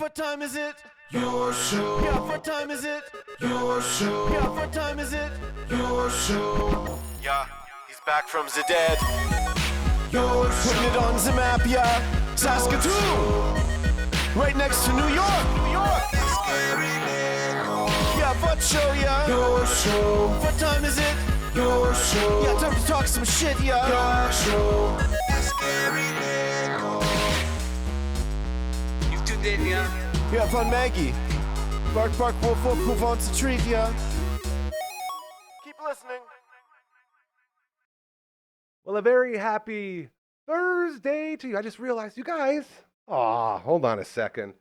What time is it? Your show. Yeah, what time is it? Your show. Yeah, what time is it? Your show. Yeah, he's back from the dead. Your show. Putting it on the map, yeah. Saskatoon. Right next to New York. New York. Yeah, what show, yeah. Your show. What time is it? Your show. Yeah, time to talk some shit, yeah. Your show. You've tuned in, yeah? Yeah, fun Maggie. Bark, bark, wolf, wolf, who wants a treat, yeah? Keep listening. Well, a very happy Thursday to you. I just realized, you guys. Hold on a second.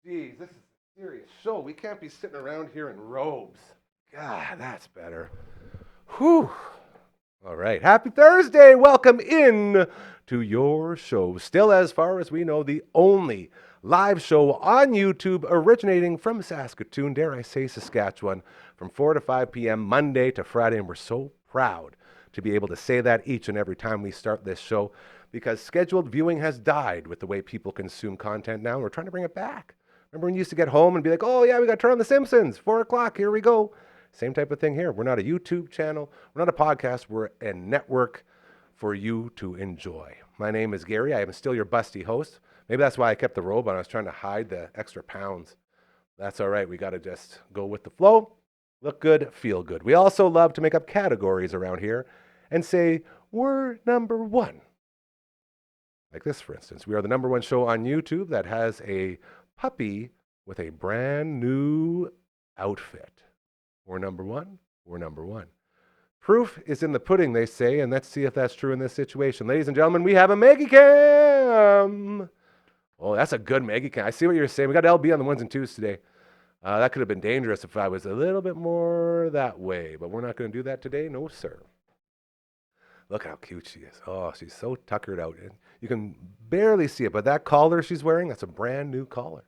Jeez, this is a serious show. We can't be sitting around here in robes. God, that's better. Whew. All right. Happy Thursday. Welcome in to your show. Still, as far as we know, the only live show on YouTube originating from Saskatoon, dare I say Saskatchewan, from 4 to 5 p.m. Monday to Friday. And we're so proud to be able to say that each and every time we start this show, because scheduled viewing has died with the way people consume content now. We're trying to bring it back. Remember when you used to get home and be like, oh yeah, we got to turn on The Simpsons, 4 o'clock, here we go. Same type of thing here. We're not a YouTube channel. We're not a podcast. We're a network for you to enjoy. My name is Gary. I am still your busty host. Maybe that's why I kept the robe on. I was trying to hide the extra pounds. That's all right. We got to just go with the flow. Look good, feel good. We also love to make up categories around here and say, we're number one. Like this, for instance. We are the number one show on YouTube that has a puppy with a brand new outfit. We're number one. We're number one. Proof is in the pudding, they say, and let's see if that's true in this situation. Ladies and gentlemen, we have a Maggie Cam. Oh, that's a good Maggie Cam. I see what you're saying. We got LB on the ones and twos today. That could have been dangerous if I was a little bit more that way, but we're not going to do that today. No, sir. Look how cute she is. Oh, she's so tuckered out. And you can barely see it, but that collar she's wearing, that's a brand new collar.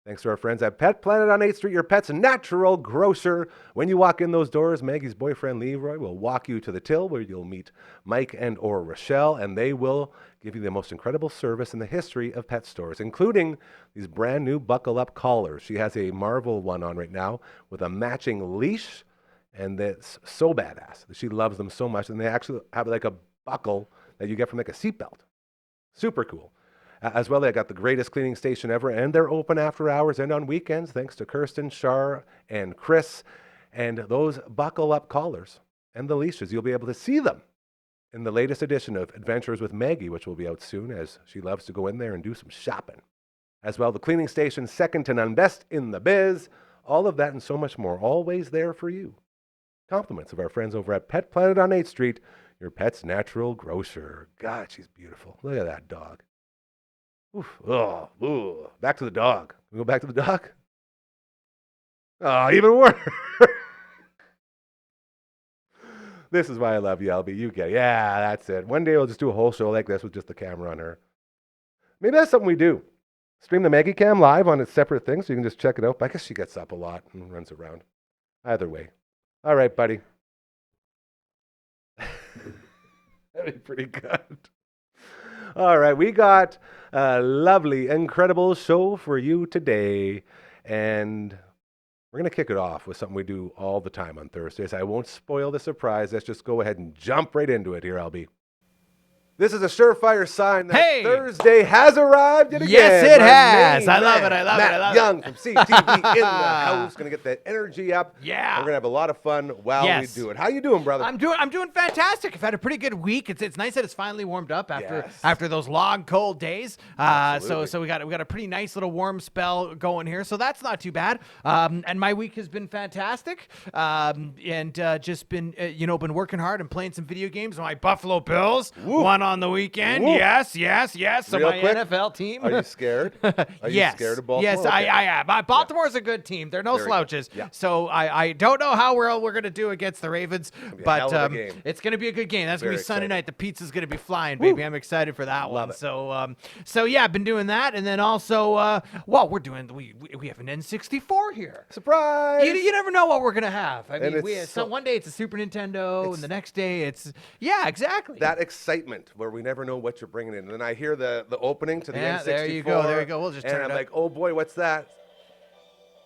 Thanks to our friends at Pet Planet on 8th Street, your pet's natural grocer. When you walk in those doors, Maggie's boyfriend Leroy will walk you to the till where you'll meet Mike and or Rochelle, and they will give you the most incredible service in the history of pet stores, including these brand new buckle-up collars. She has a Marvel one on right now with a matching leash, and that's so badass. She loves them so much, and they actually have like a buckle that you get from like a seatbelt. Super cool. As well, they got the greatest cleaning station ever, and they're open after hours and on weekends, thanks to Kirsten, Shar, and Chris. And those buckle-up collars and the leashes, you'll be able to see them in the latest edition of Adventures with Maggie, which will be out soon, as she loves to go in there and do some shopping. As well, the cleaning station, second to none, best in the biz. All of that and so much more, always there for you. Compliments of our friends over at Pet Planet on 8th Street, your pet's natural grocer. God, she's beautiful. Look at that dog. Oof. Oh, ooh. Back to the dog. We go back to the dog? Oh, even worse. This is why I love you, LB. You get it. Yeah, that's it. One day we'll just do a whole show like this with just the camera on her. Maybe that's something we do. Stream the Maggie Cam live on its separate thing so you can just check it out. But I guess she gets up a lot and runs around. Either way. All right, buddy. That'd be pretty good. All right, we got a lovely, incredible show for you today, and we're going to kick it off with something we do all the time on Thursdays. I won't spoil the surprise. Let's just go ahead and jump right into it here, LB. This is a surefire sign that Thursday has arrived yet again. Yes, it has. I love it. I love Matt it. Young from CTV in the house. Going to get that energy up. Yeah. We're going to have a lot of fun while we do it. How you doing, brother? I'm doing fantastic. I've had a pretty good week. It's nice that it's finally warmed up after those long cold days. So we got a pretty nice little warm spell going here. So that's not too bad. And my week has been fantastic. And just been been working hard and playing some video games. My Buffalo Bills won on the weekend. Woo. Yes. So Real my quick, NFL team. Are you scared? Are you scared of Baltimore? Yes, okay. I am. Baltimore's a good team. They're no slouches. Yeah. So I don't know how well we're going to do against the Ravens, but it's going to be a good game. That's going to be Sunday night. The pizza's going to be flying, baby. I'm excited for that one. So yeah, I've been doing that, and then also, we're doing we have an N64 here. Surprise! You never know what we're going to have. I mean, one day it's a Super Nintendo, and the next day it's exactly that excitement where we never know what you're bringing in. And then I hear the opening to the N64. There you go. There you go. We'll just turn and it I'm up. like, oh boy, what's that?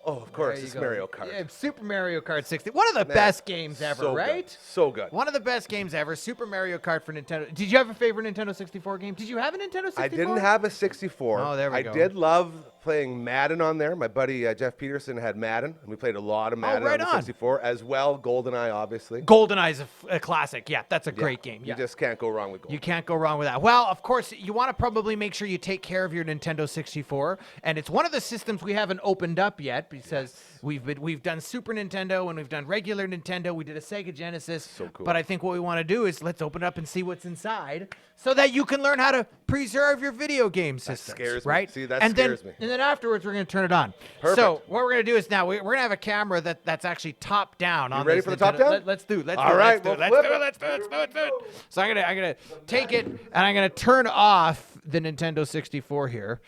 Oh, of course, There you it's go. Mario Kart. Yeah, Super Mario Kart 60. One of the best games ever, so right? Good. So good. One of the best games ever. Super Mario Kart for Nintendo. Did you have a favorite Nintendo 64 game? Did you have a Nintendo 64? I didn't have a 64. Oh, there we go. I did love playing Madden on there. My buddy Jeff Peterson had Madden, and we played a lot of Madden right on the 64 as well. GoldenEye, obviously. GoldenEye's a classic. Yeah, that's a great game. You Yeah. just can't go wrong with GoldenEye. You can't go wrong with that. Well, of course, you want to probably make sure you take care of your Nintendo 64, and it's one of the systems we haven't opened up yet because we've done Super Nintendo and we've done regular Nintendo. We did a Sega Genesis. So cool. But I think what we want to do is let's open it up and see what's inside so that you can learn how to preserve your video game systems. scares me. right? See, that and scares me. And then afterwards, we're going to turn it on. Perfect. So what we're going to do is now we're going to have a camera that's actually top down. You on ready this for the top Nintendo. down? Let's do it. Let's All do it. right, Let's do it. we'll Let's do flip it. Let's do it. So I'm gonna take it and I'm gonna turn off the Nintendo 64 here.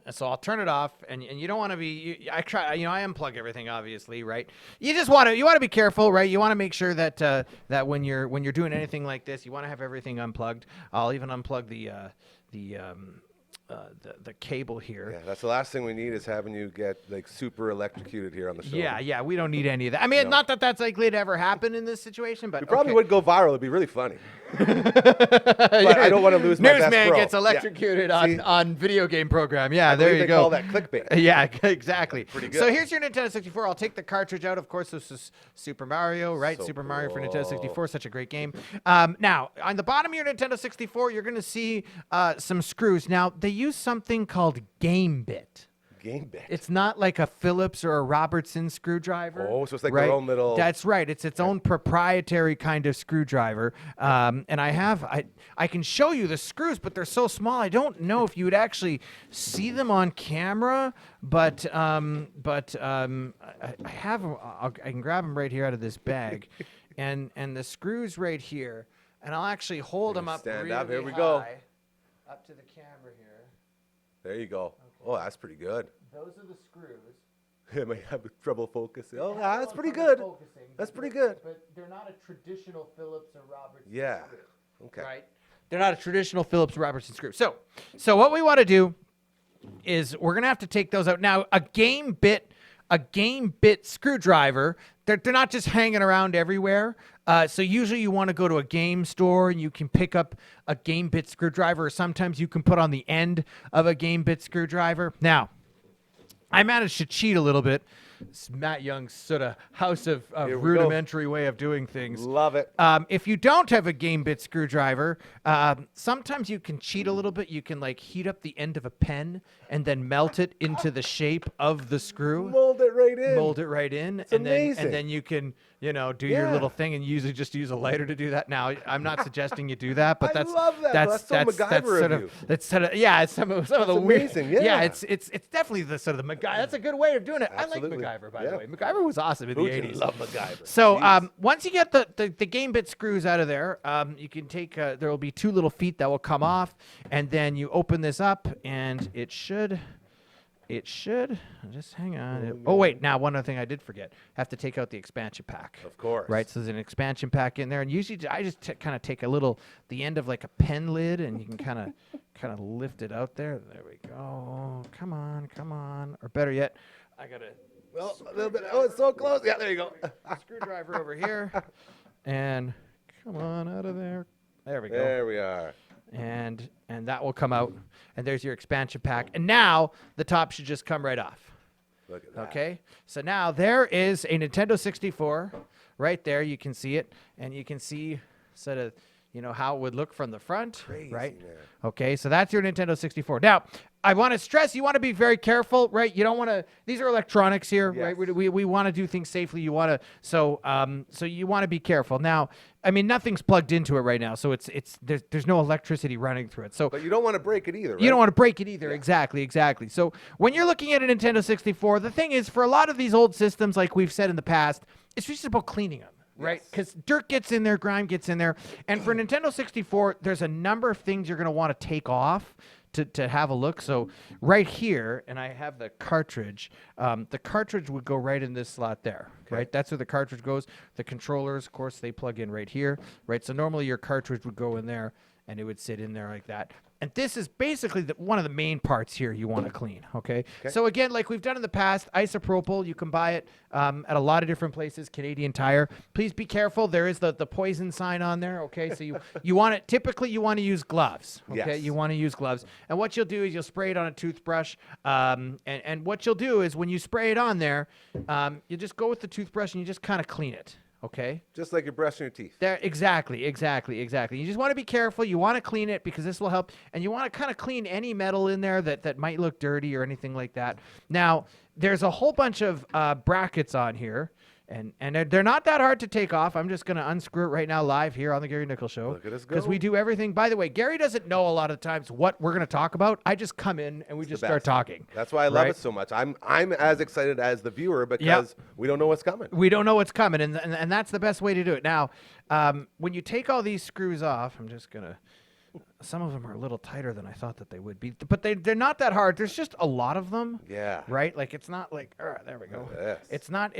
So I'll turn it off, and you don't want to be. I unplug everything, obviously, right? You want to be careful, right? You want to make sure that that when you're doing anything like this, you want to have everything unplugged. I'll even unplug the cable here. Yeah, that's the last thing we need is having you get like super electrocuted here on the show. Yeah, we don't need any of that. I mean, not that that's likely to ever happen in this situation, but We probably okay. would go viral. It'd be really funny. But I don't want to lose my best Newsman bro. gets electrocuted See? on video game program. Yeah, I there believe you they go. call that clickbait. Yeah, exactly. Pretty good. So here's your Nintendo 64. I'll take the cartridge out. Of course, this is Super Mario, right? So Super Mario for Nintendo 64, cool. such a great game. Now, on the bottom of your Nintendo 64, you're going to see some screws. Now, they use something called Game Bit. Game bit. It's not like a Phillips or a Robertson screwdriver. Oh, so it's like right? their own little. That's right. It's its own proprietary kind of screwdriver. And I can show you the screws, but they're so small. I don't know if you would actually see them on camera. But I have them. I can grab them right here out of this bag, and the screws right here. And I'll actually hold them up. Stand really up. Here we high, go. Up to the camera here. There you go. Oh, that's pretty good. Those are the screws. I might have trouble focusing. Oh, Yeah, that's well, pretty trouble good. focusing, That's but pretty they're- good. But they're not a traditional Phillips or Robertson Yeah. screw, Okay. right? They're not a traditional Phillips or Robertson screw. So what we want to do is we're gonna have to take those out. Now, a game bit screwdriver, they're not just hanging around everywhere. So usually you want to go to a game store and you can pick up a game bit screwdriver, or sometimes you can put on the end of a game bit screwdriver. Now, I managed to cheat a little bit. It's Matt Young's sort of house of Here we go. rudimentary way of doing things. Love it. If you don't have a game bit screwdriver, sometimes you can cheat a little bit. You can like heat up the end of a pen and then melt it into the shape of the screw. Mold it right in. Mold it right in, and amazing. then you can do your Yeah. little thing and usually just use a lighter to do that. Now, I'm not suggesting you do that, but I that's love that. that's That's so MacGyver sort of you. that's sort of yeah. It's some of the amazing, weird. yeah. it's definitely the sort of the MacGyver. That's a good way of doing it. Absolutely. I like MacGyver, by Yeah. the way. MacGyver was awesome in Who the didn't 80s. love MacGyver? So Jeez. once you get the game bit screws out of there, you can take there will be two little feet that will come off, and then you open this up, and it should just hang on. Oh wait, now one other thing I did forget. I have to take out the expansion pack. Of course. Right, so there's an expansion pack in there, and usually I just kind of take the end of like a pen lid, and you can kind of lift it out there. There we go. Come on, or better yet, I gotta. Well, a little bit. Oh, it's so close. Yeah, there you go. Screwdriver over here, and come on out of there. There we go. There we are. And that will come out, and there's your expansion pack. And now the top should just come right off. Look at that. Okay, so now there is a Nintendo 64 right there. You can see it, and you can see sort of how it would look from the front. Crazy, right? man. Okay, so that's your Nintendo 64. Now, I want to stress, you want to be very careful, right? You don't want to. These are electronics here, Yes. right? We want to do things safely. You want to, so you want to be careful. Now, I mean, nothing's plugged into it right now, so there's no electricity running through it. So But you don't want to break it either, right? you don't want to break it either. Exactly. So when you're looking at a Nintendo 64, the thing is, for a lot of these old systems, like we've said in the past, it's just about cleaning them, right? Yes. Because dirt gets in there, grime gets in there. And for Nintendo 64, there's a number of things you're going to want to take off to have a look. So right here, and I have the cartridge. The cartridge would go right in this slot there, right? That's where the cartridge goes. The controllers, of course, they plug in right here, right? So normally your cartridge would go in there, and it would sit in there like that. And this is basically one of the main parts here you want to clean, okay? So again, like we've done in the past, isopropyl, you can buy it at a lot of different places, Canadian Tire. Please be careful. There is the poison sign on there, okay? So you want it, typically you want to use gloves, okay? You want to use gloves. And what you'll do is you'll spray it on a toothbrush. And what you'll do is when you spray it on there, you just go with the toothbrush and you just kind of clean it. Okay. Just like you're brushing your teeth. There, exactly. You just want to be careful. You want to clean it because this will help, and you want to kind of clean any metal in there that might look dirty or anything like that. Now, there's a whole bunch of brackets on here, and they're not that hard to take off. I'm just going to unscrew it right now live here on the Gary Nichols Show. Look at us go. Because we do everything. By the way, Gary doesn't know a lot of the times what we're going to talk about. I just come in and we just start talking. That's why I love it so much. I'm as excited as the viewer because we don't know what's coming. We don't know what's coming, and that's the best way to do it. Now, when you take all these screws off, I'm just going to... Some of them are a little tighter than I thought that they would be, but they're not that hard. There's just a lot of them. Yeah. Right. Like it's not like there we go. Yes. It's not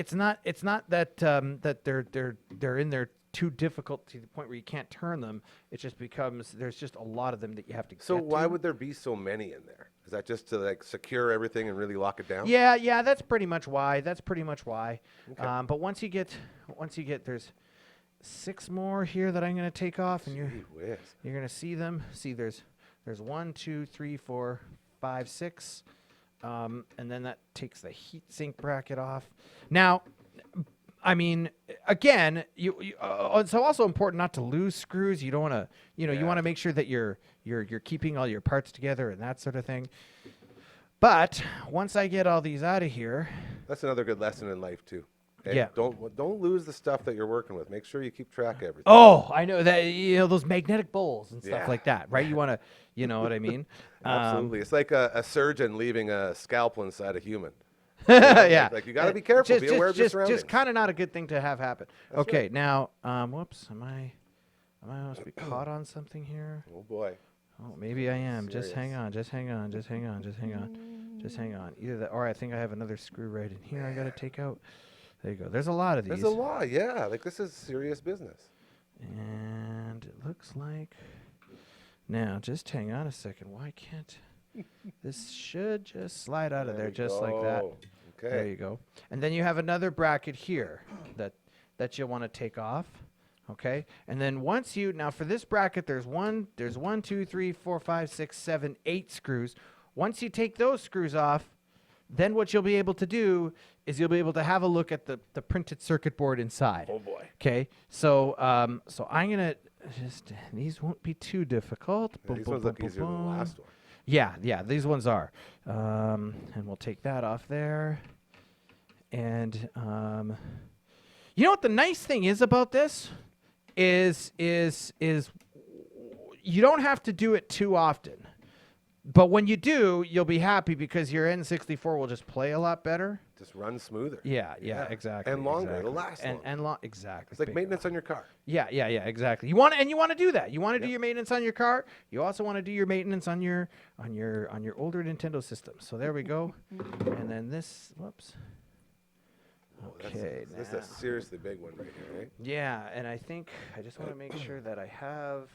that that they're in there too difficult to the point where you can't turn them. It just becomes there's just a lot of them that you have to. So why would there be so many in there? Is that just to like secure everything and really lock it down? Yeah. That's pretty much why. Okay. But once you get there's 6 more here that I'm going to take off, and you're going to see them. See, there's 1, 2, 3, 4, 5, 6, and then that takes the heat sink bracket off. Now, I mean, again, it's also important not to lose screws. You don't want to, you want to make sure that you're keeping all your parts together and that sort of thing. But once I get all these out of here, that's another good lesson in life too. And yeah. Don't lose the stuff that you're working with. Make sure you keep track of everything. Oh, I know that. Those magnetic bowls and stuff like that, right? You want to, you know what I mean? Absolutely. It's like a surgeon leaving a scalpel inside a human. Yeah. Like you got to be careful. Be aware of your surroundings. Just kind of not a good thing to have happen. That's okay. Right. Now, whoops. Am I supposed to be caught on something here? Oh boy. Oh, maybe I am. Just hang on. Either that, or I think I have another screw right in here. I got to take out. There you go. There's a lot of these. There's a lot, yeah. Like this is serious business. And it looks like... Now, just hang on a second. Why can't... This should just slide out of there just like that. Okay. There you go. And then you have another bracket here that you'll want to take off. Okay. And then once you... Now, for this bracket, there's 1, 2, 3, 4, 5, 6, 7, 8 screws. Once you take those screws off, then what you'll be able to do is you'll be able to have a look at the printed circuit board inside. Oh boy. Okay. So I'm gonna these won't be too difficult. Yeah, these ones look easier than the last one. Yeah, these ones are. And we'll take that off there. And you know what the nice thing is about this is you don't have to do it too often. But when you do, you'll be happy because your N64 will just play a lot better. Just run smoother. Yeah, exactly. And longer. It'll last longer. Exactly. It's like maintenance on your car. Yeah, exactly. You want to do that. You want to do your maintenance on your car. You also want to do your maintenance on your older Nintendo system. So there we go. And then this, whoops. Okay. This is a seriously big one right here, right? Yeah, and I think I just want to make sure that I have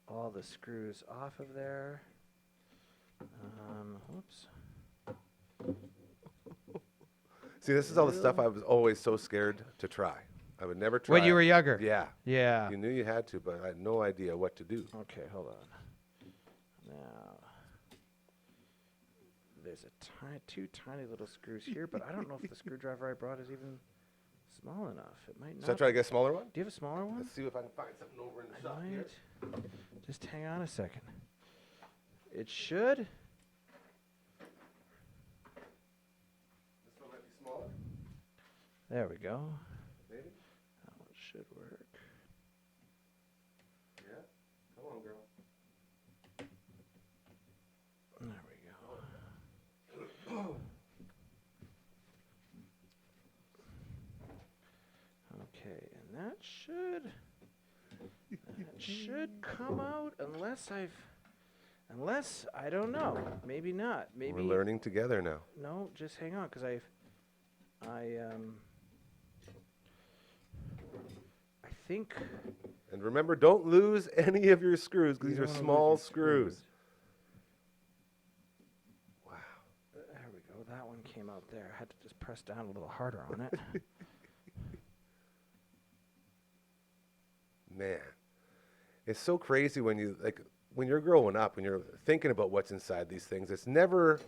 all the screws off of there. Whoops. See, this is all the stuff I was always so scared to try. I would never try. When you were younger? Yeah. You knew you had to, but I had no idea what to do. Okay, hold on. Now, there's two tiny little screws here, but I don't know if the screwdriver I brought is even small enough. It might not. Should I try to get a smaller one? Do you have a smaller one? Let's see if I can find something over in the shop here. Just hang on a second. It should. This one might be smaller. There we go. Maybe? That one should work. Yeah. Come on, girl. There we go. Okay, and that should come out unless Unless, I don't know. Maybe not. Maybe. We're learning together now. No, just hang on, because I think. And remember, don't lose any of your screws, because You these are don't wanna small lose your screws. Wow. There we go. That one came out there. I had to just press down a little harder on it. Man, it's so crazy when you're growing up, when you're thinking about what's inside these things, it's never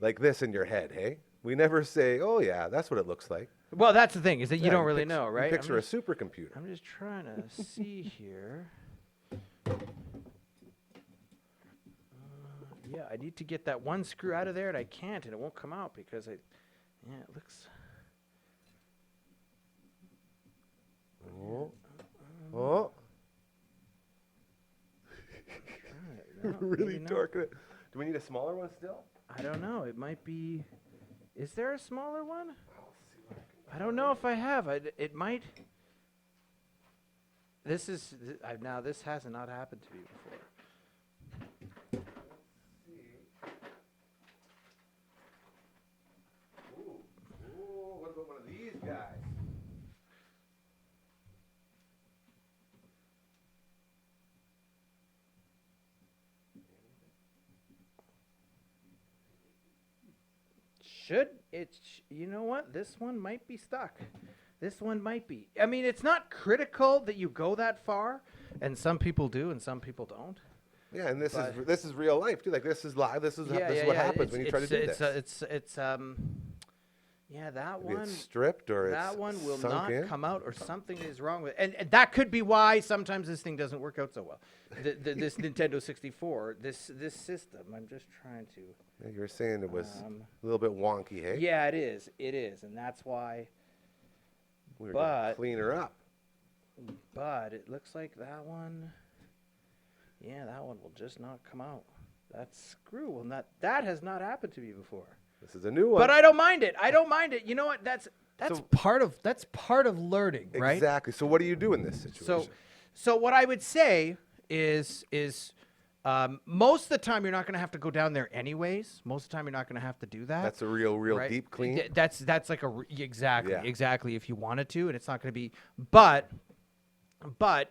like this in your head, hey? We never say, oh yeah, that's what it looks like. Well, that's the thing, is that you don't really pic- know, right? You picture a supercomputer. I'm just trying to see here. Yeah, I need to get that one screw out of there, and I can't, and it won't come out because it looks. Oh. Oh. No, Really maybe not. torquing it. Do we need a smaller one still? I don't know. It might be. Is there a smaller one? I don't know if I have. It might. This is now. This has not happened to me before. Ooh, what about one of these guys? You know what? This one might be stuck. This one might be. I mean, it's not critical that you go that far, and some people do and some people don't. Yeah, and this is real life too. Like this is live. This is what happens when you try to do this. Yeah, that Maybe one. it's stripped or That it's one will sunk not in. come out, or something is wrong with it. And that could be why sometimes this thing doesn't work out so well. This Nintendo 64, this system. I'm just trying to. Yeah, you were saying it was a little bit wonky, hey? Yeah, it is. It is, and that's why. We were gonna clean her up. But it looks like that one. Yeah, that one will just not come out. That screw will not. That has not happened to me before. This is a new one. But I don't mind it. I don't mind it. You know what? That's So- part of learning, right? Exactly. So what do you do in this situation? So what I would say is most of the time you're not going to have to go down there anyways. Most of the time you're not going to have to do that. That's a real right? deep clean. That's like exactly Yeah. exactly if you wanted to, and it's not going to be. But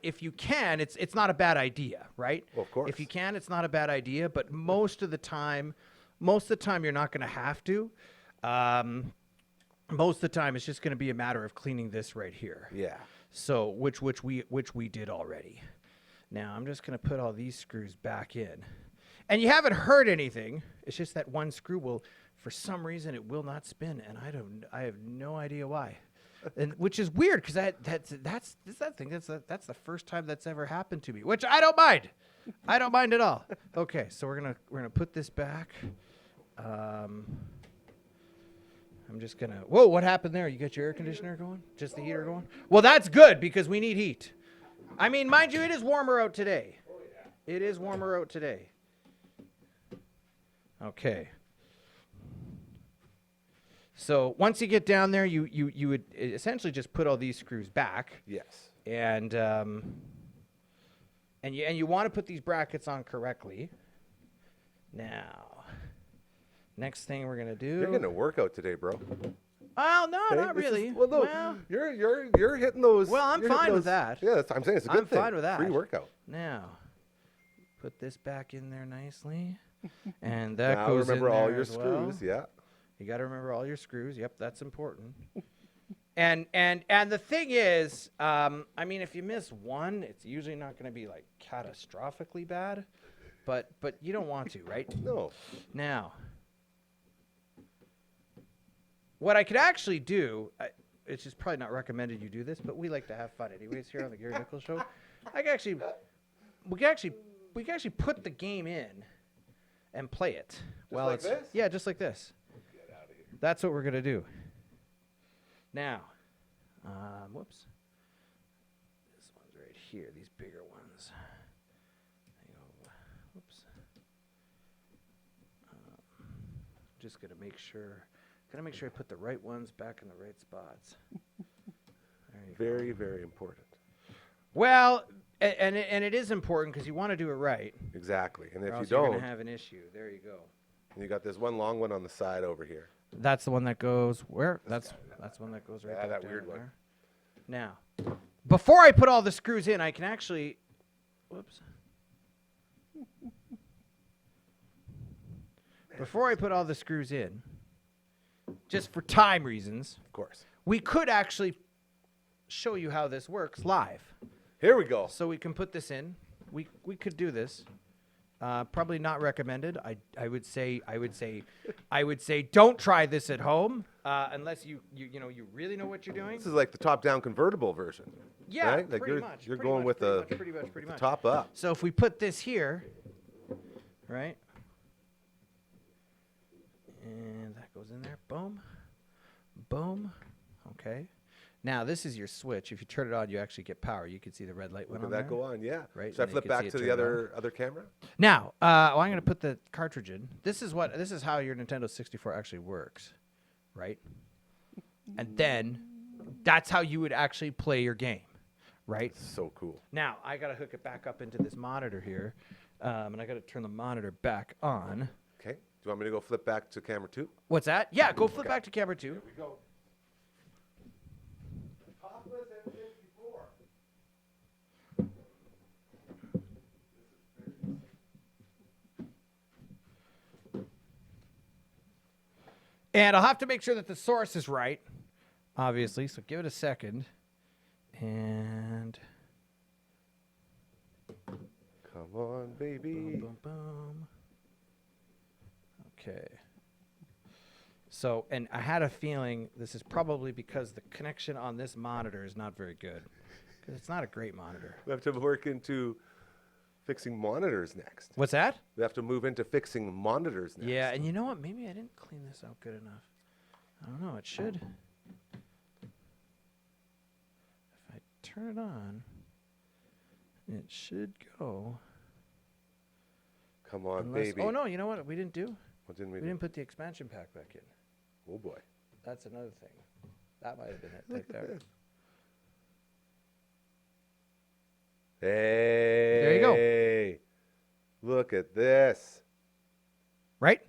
if you can, it's not a bad idea, right? Well, of course. If you can, it's not a bad idea. But most of the time you're not going to have to. Most of the time it's just going to be a matter of cleaning this right here. Yeah. So which we did already. Now I'm just going to put all these screws back in. And you haven't heard anything. It's just that one screw will, for some reason, it will not spin, and I have no idea why. And which is weird, because that's the first time that's ever happened to me, which I don't mind. I don't mind at all. Okay, so we're gonna put this back. I'm just gonna. Whoa! What happened there? You got your air conditioner going? Just the heater going? Well, that's good because we need heat. I mean, mind you, it is warmer out today. Oh yeah. It is warmer out today. Okay. So once you get down there, you would essentially just put all these screws back. Yes. And you want to put these brackets on correctly. Now, next thing we're gonna do. You're getting a workout today, bro. Well, no, Hey, not this is- really. well, no, Well, you're hitting those. Well, I'm you're hitting fine with those- that. Yeah, that's, I'm saying it's a good I'm thing. fine with that. Free workout. now, put this back in there nicely, and that Now goes remember in all there your as well. screws. Yeah. You got to remember all your screws. Yep, that's important. and the thing is, I mean, if you miss one, it's usually not going to be like catastrophically bad, but you don't want to, right? No. Now, what I could actually do, it's just probably not recommended you do this, but we like to have fun anyways here on the Gary Nichols Show. We can actually put the game in and play it. like this? Yeah, just like this. Get out of here. That's what we're gonna do. Now, whoops. This one's right here. These bigger ones. Hang on. Whoops. Just gonna make sure. Gotta make sure I put the right ones back in the right spots. There you go. Very, very important. Well, and it is important because you want to do it right. Exactly. Exactly. And if or you else you're don't, gonna have an issue. There you go. you got this one long one on the side over here. That's the one that goes where? That's one that goes right Yeah, back that down weird one. there. Now, before I put all the screws in, I can actually, whoops. Before I put all the screws in, just for time reasons, Of course. we could actually show you how this works live. Here we go. So we can put this in. We could do this. Probably not recommended. I would say don't try this at home unless you really know what you're doing. This is like the top-down convertible version. Yeah, right? Like pretty much. You're pretty going much, with pretty much. top up. So if we put this here, right, and that goes in there, boom, boom, okay. Now this is your switch. If you turn it on, you actually get power. You can see the red light went Look on at that there. go on, yeah. Right, Should I and you flip can back see it to the turn other camera? Now, I'm going to put the cartridge in. This is how your Nintendo 64 actually works, right? And then that's how you would actually play your game, right? So cool. Now, I got to hook it back up into this monitor here, and I got to turn the monitor back on. Okay. Do you want me to go flip back to camera 2? What's that? Yeah, go flip back to camera 2. Here we go. Topless N64. And I'll have to make sure that the source is right, obviously, so give it a second. And Come on, baby. boom, boom, boom. Okay. So, and I had a feeling this is probably because the connection on this monitor is not very good. Because it's not a great monitor. We have to work into fixing monitors next. What's that? We have to move into fixing monitors next. Yeah, and you know what? Maybe I didn't clean this out good enough. I don't know. It should. If I turn it on, it should go. Come on, Unless, baby. oh, no. You know what we didn't do? What didn't we We do? didn't put the expansion pack back in. Oh, boy. That's another thing. That might have been it right there. Hey. you go. Look at this. Right?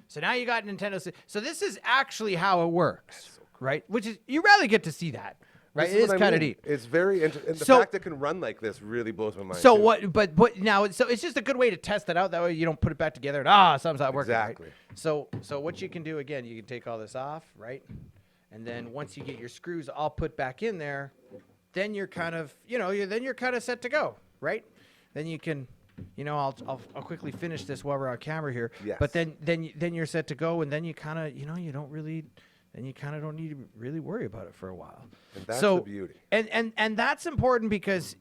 So now you got Nintendo. So this is actually how it works, right? Which is, you rarely get to see that, right? This It is what I kind of mean. neat. It's very interesting. And the So- fact it can run like this really blows my mind. So too. what? But now, so it's just a good way to test it out. That way you don't put it back together and something's not working. Exactly. Right? So what you can do again, you can take all this off, right? And then once you get your screws all put back in there, then you're kind of, then you're kind of set to go, right? Then you can, I'll quickly finish this while we're on camera here. Yes. But then you're set to go, and then you kind of, you don't really. Then you kind of don't need to really worry about it for a while. And that's so, the beauty. And that's important because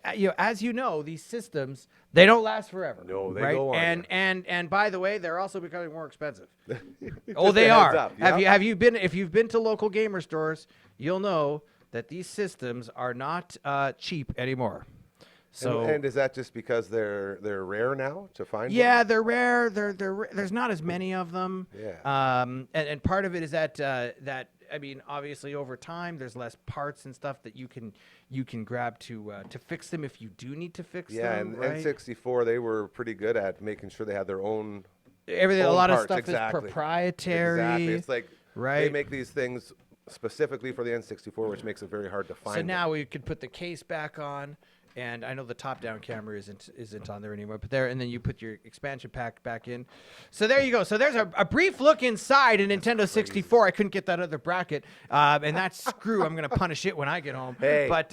as you know, these systems, they don't last forever. No, they right? go on. And by the way, they're also becoming more expensive. Just They a heads are. up, yeah? Have you been? If you've been to local gamer stores, you'll know that these systems are not cheap anymore. So and is that just because they're rare now to find? yeah, they're rare. There's not as many of them. Yeah. And part of it is that I mean, obviously over time there's less parts and stuff that you can grab to fix them if you do need to fix them. Yeah, and right? N64 they were pretty good at making sure they had their own. Everything, a own lot of parts, stuff exactly. is proprietary. Exactly. It's like they right? make these things specifically for the N64, which makes it very hard to find. So now we could put the case back on. And I know the top-down camera isn't on there anymore, but there, and then you put your expansion pack back in. So there you go. So there's a brief look inside a Nintendo 64. I couldn't get that other bracket, and that screw, I'm gonna punish it when I get home. Hey, but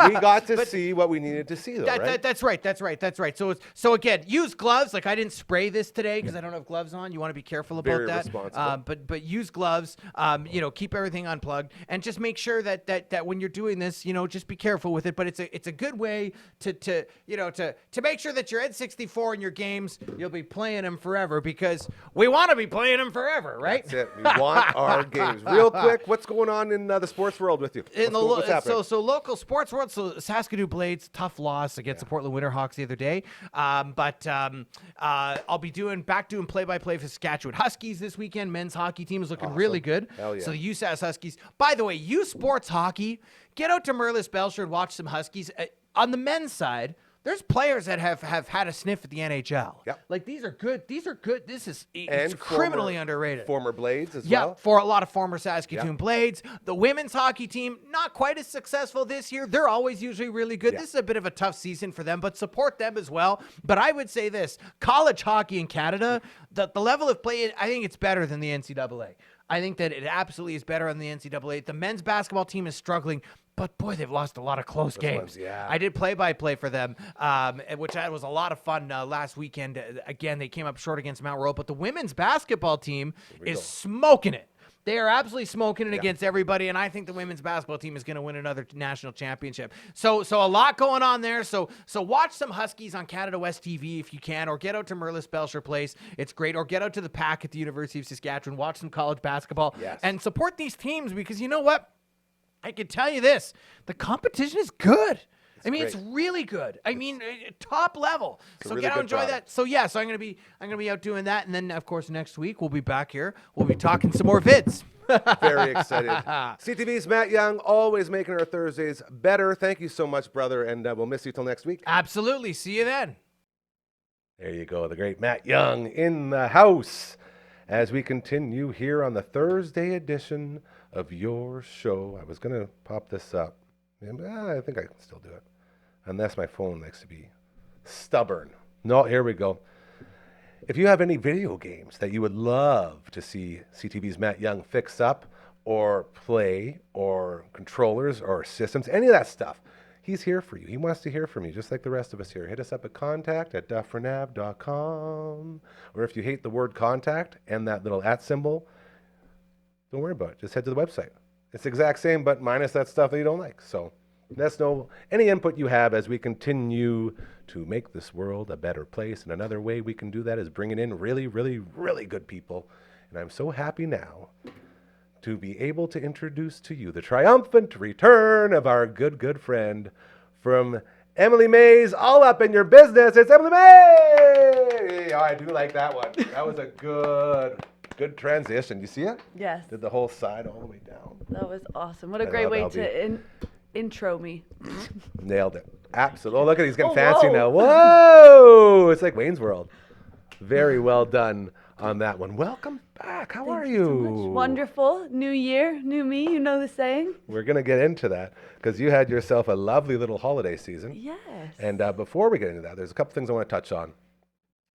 we got to see what we needed to see, though, right? That's right. So again, use gloves. Like I didn't spray this today because I don't have gloves on. You want to be careful about Very that. responsible. But use gloves. Keep everything unplugged, and just make sure that when you're doing this, just be careful with it. But it's a good way to make sure that your N64 and your games, you'll be playing them forever because we want to be playing them forever, right? That's it. We want our games. Real quick, what's going on in the sports world with you? What's happening? So local sports world. So Saskatoon Blades, tough loss against the Portland Winterhawks the other day. But I'll be doing play-by-play for Saskatchewan Huskies this weekend. Men's hockey team is looking really good. Hell yeah. So the USAS Huskies. By the way, U Sports Hockey, get out to Merlis Belcher and watch some Huskies. On the men's side, there's players that have had a sniff at the NHL. Yep. Like these are good. This is And criminally underrated. Former Blades as Yeah, well. for a lot of former Saskatoon Yep. Blades. The women's hockey team, not quite as successful this year. They're always usually really good. Yeah. This is a bit of a tough season for them, but support them as well. But I would say this, college hockey in Canada, the level of play, I think it's better than the NCAA. I think that it absolutely is better on the NCAA. The men's basketball team is struggling, but boy, they've lost a lot of close games. ones, yeah. I did play-by-play for them, which was a lot of fun last weekend. Again, they came up short against Mount Royal, but the women's basketball team is smoking it. They are absolutely smoking it against everybody, and I think the women's basketball team is going to win another national championship. So a lot going on there. So watch some Huskies on Canada West TV if you can, or get out to Merlis Belcher Place. It's great. Or get out to the Pack at the University of Saskatchewan. Watch some college basketball and support these teams, because you know what? I can tell you this: the competition is good. It's really good. Top level. So really get out good and enjoy product. that. So I'm gonna be out doing that, and then of course next week we'll be back here. We'll be talking some more vids. Very excited. CTV's Matt Young, always making our Thursdays better. Thank you so much, brother, and we'll miss you till next week. Absolutely. See you then. There you go, the great Matt Young in the house as we continue here on the Thursday edition of your show. I was going to pop this up. I think I can still do it, unless my phone likes to be stubborn. No, here we go. If you have any video games that you would love to see CTV's Matt Young fix up or play, or controllers or systems, any of that stuff, he's here for you. He wants to hear from you, just like the rest of us here. Hit us up at contact@dufferinav.com. Or if you hate the word contact and that little @ symbol, don't worry about it. Just head to the website. It's the exact same, but minus that stuff that you don't like. So let us know any input you have as we continue to make this world a better place. And another way we can do that is bringing in really, really, really good people. And I'm so happy now to be able to introduce to you the triumphant return of our good friend from Emily May's All Up in Your Business. It's Emily May! Oh, I do like that one. That was a good transition. You see it? Yes. Did the whole side all the way down. That was awesome. What a I great love way Albie. to intro me. Nailed it. Absolutely. Oh, look at it. He's getting Oh, fancy whoa. now. Whoa! It's like Wayne's World. Very well done on that one. Welcome back. How are Thank you so much. you? Wonderful. New year, new me. You know the saying. We're going to get into that because you had yourself a lovely little holiday season. Yes. And before we get into that, there's a couple things I want to touch on.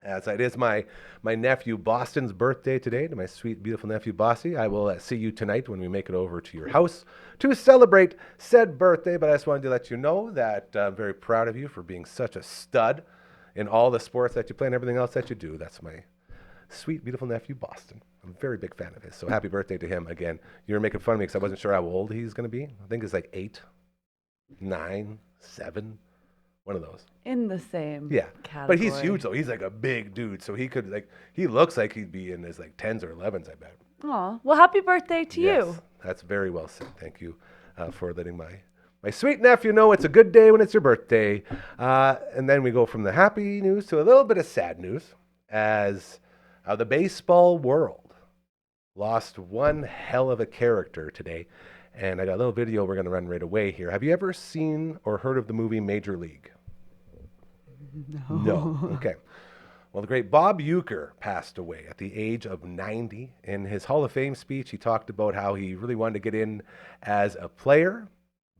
As it is my nephew Boston's birthday today, to my sweet, beautiful nephew Bossy. I will see you tonight when we make it over to your house to celebrate said birthday. But I just wanted to let you know that I'm very proud of you for being such a stud in all the sports that you play and everything else that you do. That's my sweet, beautiful nephew Boston. I'm a very big fan of his. So happy birthday to him again. You were making fun of me because I wasn't sure how old he's going to be. I think it's like 8, 9, 7. One of those. In the same But category. he's huge though. He's like a big dude. So he could he looks like he'd be in his like 10s or 11s, I bet. Aw. Well, happy birthday to Yes, you. that's very well said. Thank you for letting my sweet nephew know it's a good day when it's your birthday. And then we go from the happy news to a little bit of sad news as the baseball world lost one hell of a character today. And I got a little video we're going to run right away here. Have you ever seen or heard of the movie Major League? No. Okay. Well, the great Bob Uecker passed away at the age of 90. In his Hall of Fame speech, he talked about how he really wanted to get in as a player,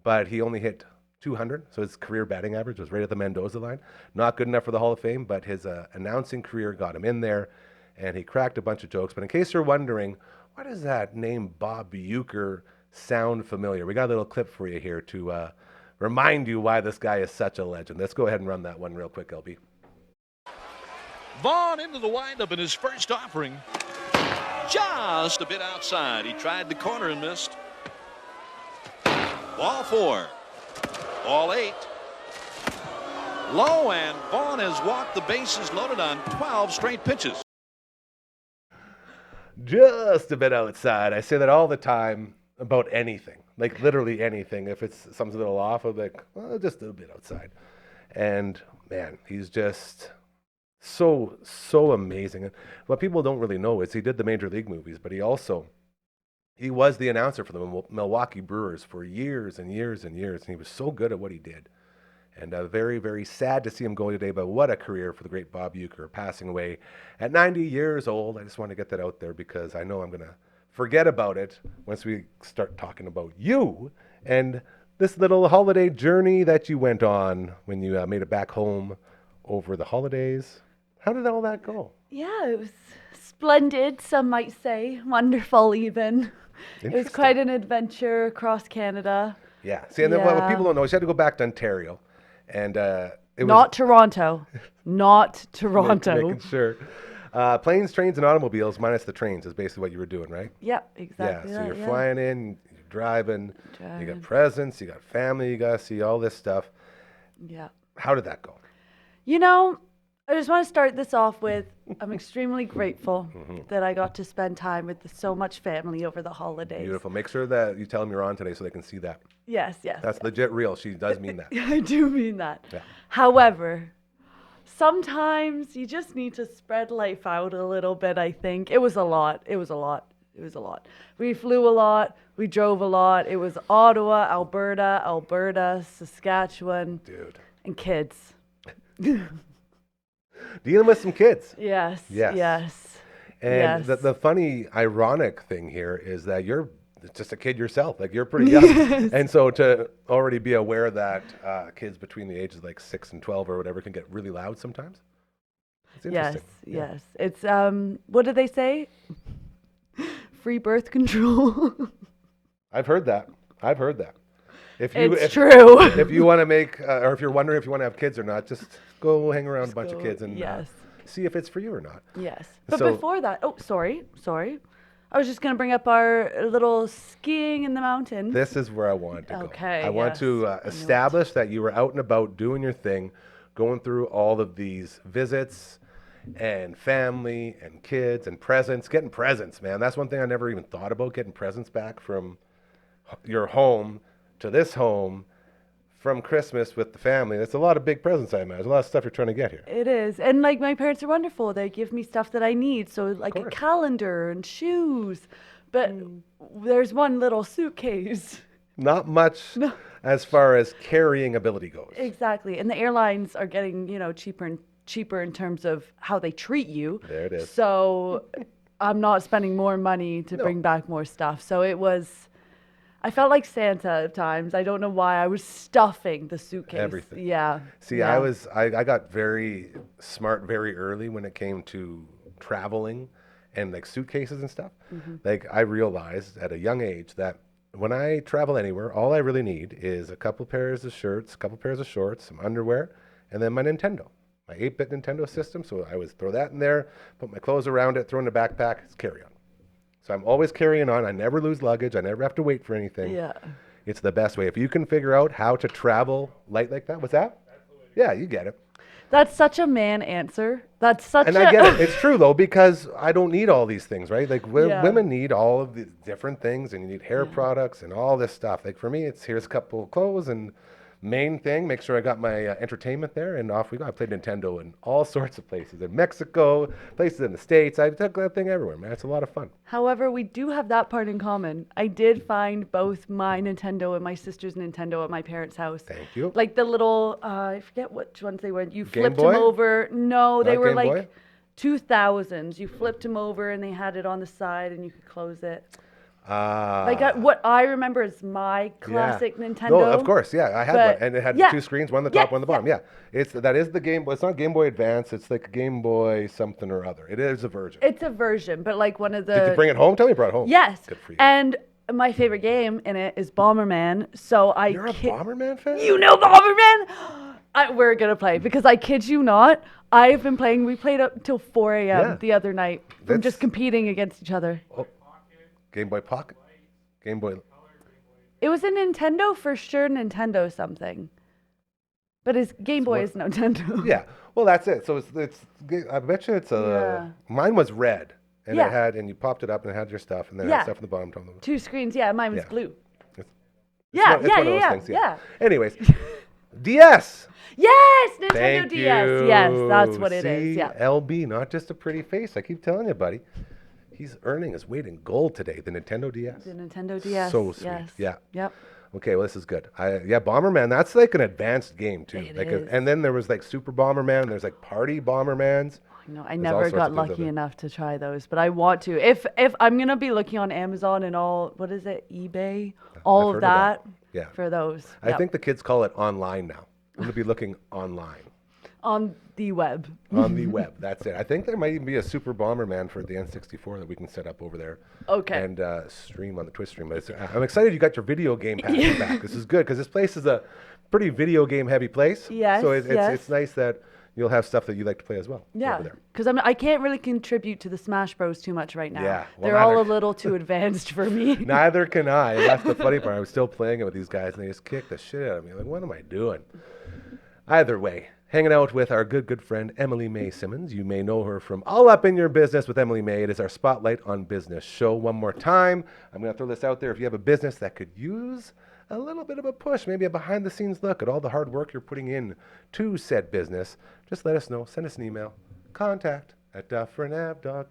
but he only hit 200, so his career batting average was right at the Mendoza line. Not good enough for the Hall of Fame, but his announcing career got him in there, and he cracked a bunch of jokes. But in case you're wondering, why does that name Bob Uecker sound familiar? We got a little clip for you here to remind you why this guy is such a legend. Let's go ahead and run that one real quick, LB. Vaughn into the windup in his first offering. Just a bit outside. He tried the corner and missed. Ball 4. Ball 8. Low, and Vaughn has walked the bases loaded on 12 straight pitches. Just a bit outside. I say that all the time about anything, like literally anything. If it's something's a little off, I'm like, well, just a bit outside. And man, he's just so amazing. And what people don't really know is he did the Major League movies, but he was the announcer for the Milwaukee Brewers for years and years and years. And he was so good at what he did. And very, very sad to see him go today, but what a career for the great Bob Uecker, passing away at 90 years old. I just want to get that out there because I know I'm going to forget about it once we start talking about you and this little holiday journey that you went on when you made it back home over the holidays. How did all that go? Yeah, it was splendid, some might say. Wonderful, even. It was quite an adventure across Canada. Yeah. See, and then what people don't know is you had to go back to Ontario. And it was Not Toronto. Not Toronto. making sure. Planes, trains, and automobiles, minus the trains, is basically what you were doing, right? Yep, exactly. Yeah, so that, you're flying in, you're driving, you got presents, you got family, you got to see all this stuff. Yeah. How did that go? You know, I just want to start this off with I'm extremely grateful that I got to spend time with so much family over the holidays. Beautiful. Make sure that you tell them you're on today so they can see that. Yes. That's legit real. She does mean that. I do mean that. Yeah. However, sometimes you just need to spread life out a little bit, I think. It was a lot. We flew a lot. We drove a lot. It was Ottawa, Alberta, Saskatchewan, Dude. and kids. Dealing with some kids. Yes. And the funny, ironic thing here is that you're just a kid yourself. Like, you're pretty young. And so to already be aware that kids between the ages of like 6 and 12 or whatever can get really loud sometimes. It's interesting. Yes. It's, what do they say? Free birth control. I've heard that. It's true. If you want to make, or if you're wondering if you want to have kids or not, just go hang around a bunch of kids and see if it's for you or not. Yes. But before that, sorry. I was just going to bring up our little skiing in the mountains. This is where I wanted to go. Okay. I want to establish that you were out and about doing your thing, going through all of these visits and family and kids and presents, getting presents, man. That's one thing I never even thought about, getting presents back from your home to this home from Christmas with the family. That's a lot of big presents, I imagine. A lot of stuff you're trying to get here. It is. And like, my parents are wonderful. They give me stuff that I need. So like a calendar and shoes. But there's one little suitcase. Not much as far as carrying ability goes. Exactly. And the airlines are getting, cheaper and cheaper in terms of how they treat you. There it is. So I'm not spending more money to bring back more stuff. So I felt like Santa at times. I don't know why. I was stuffing the suitcase. Everything. Yeah. See, yeah. I got very smart very early when it came to traveling and like suitcases and stuff. Like, I realized at a young age that when I travel anywhere, all I really need is a couple pairs of shirts, a couple pairs of shorts, some underwear, and then my Nintendo, my 8-bit Nintendo system. So I would throw that in there, put my clothes around it, throw in the backpack, it's carry on. So I'm always carrying on. I never lose luggage. I never have to wait for anything. Yeah. It's the best way. If you can figure out how to travel light like that, what's that? Absolutely. Yeah, you get it. That's such a man answer. I get it. It's true, though, because I don't need all these things, right? Like, women need all of these different things, and you need hair products and all this stuff. Like, for me, it's here's a couple of clothes and main thing, make sure I got my entertainment there, and off we go. I played Nintendo in all sorts of places. In Mexico, places in the States. I took that thing everywhere, man. It's a lot of fun. However, we do have that part in common. I did find both my Nintendo and my sister's Nintendo at my parents' house. Thank you. Like the little, I forget which ones they were. You Game flipped Boy? them over. No, they Not were Game like Boy? 2000s. You flipped them over and they had it on the side and you could close it. Like what I remember is my classic Nintendo. No, of course, yeah, I had one, and it had yeah. 2 screens, one on the top, one on the bottom. Yeah, that is the Game Boy. It's not Game Boy Advance. It's like Game Boy something or other. It is a version. It's a version, but like one of the. Did you bring it home? Tell me you brought it home. Yes. Good for you. And my favorite game in it is Bomberman. So You're a Bomberman fan? You know Bomberman? We're gonna play because I kid you not. I've been playing. We played up till 4 a.m. the other night from just competing against each other. Oh. Game Boy Pocket. Game Boy. It was a Nintendo for sure. Nintendo something. But his Game Boy is Nintendo. Yeah. Well, that's it. So it's. I bet you it's a. Mine was red, and it had, and you popped it up, and it had your stuff, and then it had stuff in the bottom. 2 screens. Yeah, mine was blue. It's one of those things, yeah. Anyways, DS. Yes, Nintendo Thank DS. you. Yes, that's what it is. Yeah. LB, not just a pretty face. I keep telling you, buddy. He's earning his weight in gold today. The Nintendo DS. The Nintendo DS. So sweet. Yes. Yeah. Yep. Okay, well, this is good. Bomberman, that's like an advanced game too. It Like, is. and then there was like Super Bomberman. There's like Party Bombermans. No, I There's all never sorts got of things out lucky there. enough to try those, but I want to. If I'm gonna be looking on Amazon and all, what is it, eBay, all I've of heard of that. that, Yeah. for those. I Yep. think the kids call it online now. I'm gonna be looking online on the web. on the web. That's it. I think there might even be a Super Bomberman for the N64 that we can set up over there. Okay. And stream on the Twitch stream. But I'm excited you got your video game pass back. This is good because this place is a pretty video game heavy place. Yes, So yes. it's nice that you'll have stuff that you like to play as well. Yeah, Over there. because I can't really contribute to the Smash Bros too much right now. Yeah, well, they're all a neither- little too advanced for me. Neither can I. And that's the funny part. I was still playing it with these guys, and they just kicked the shit out of me. Like, what am I doing? Either way, hanging out with our good friend Emily May Simmons. You may know her from All Up in Your Business with Emily May. It is our Spotlight on Business show. One more time, I'm going to throw this out there. If you have a business that could use a little bit of a push, maybe a behind-the-scenes look at all the hard work you're putting in to said business, just let us know. Send us an email.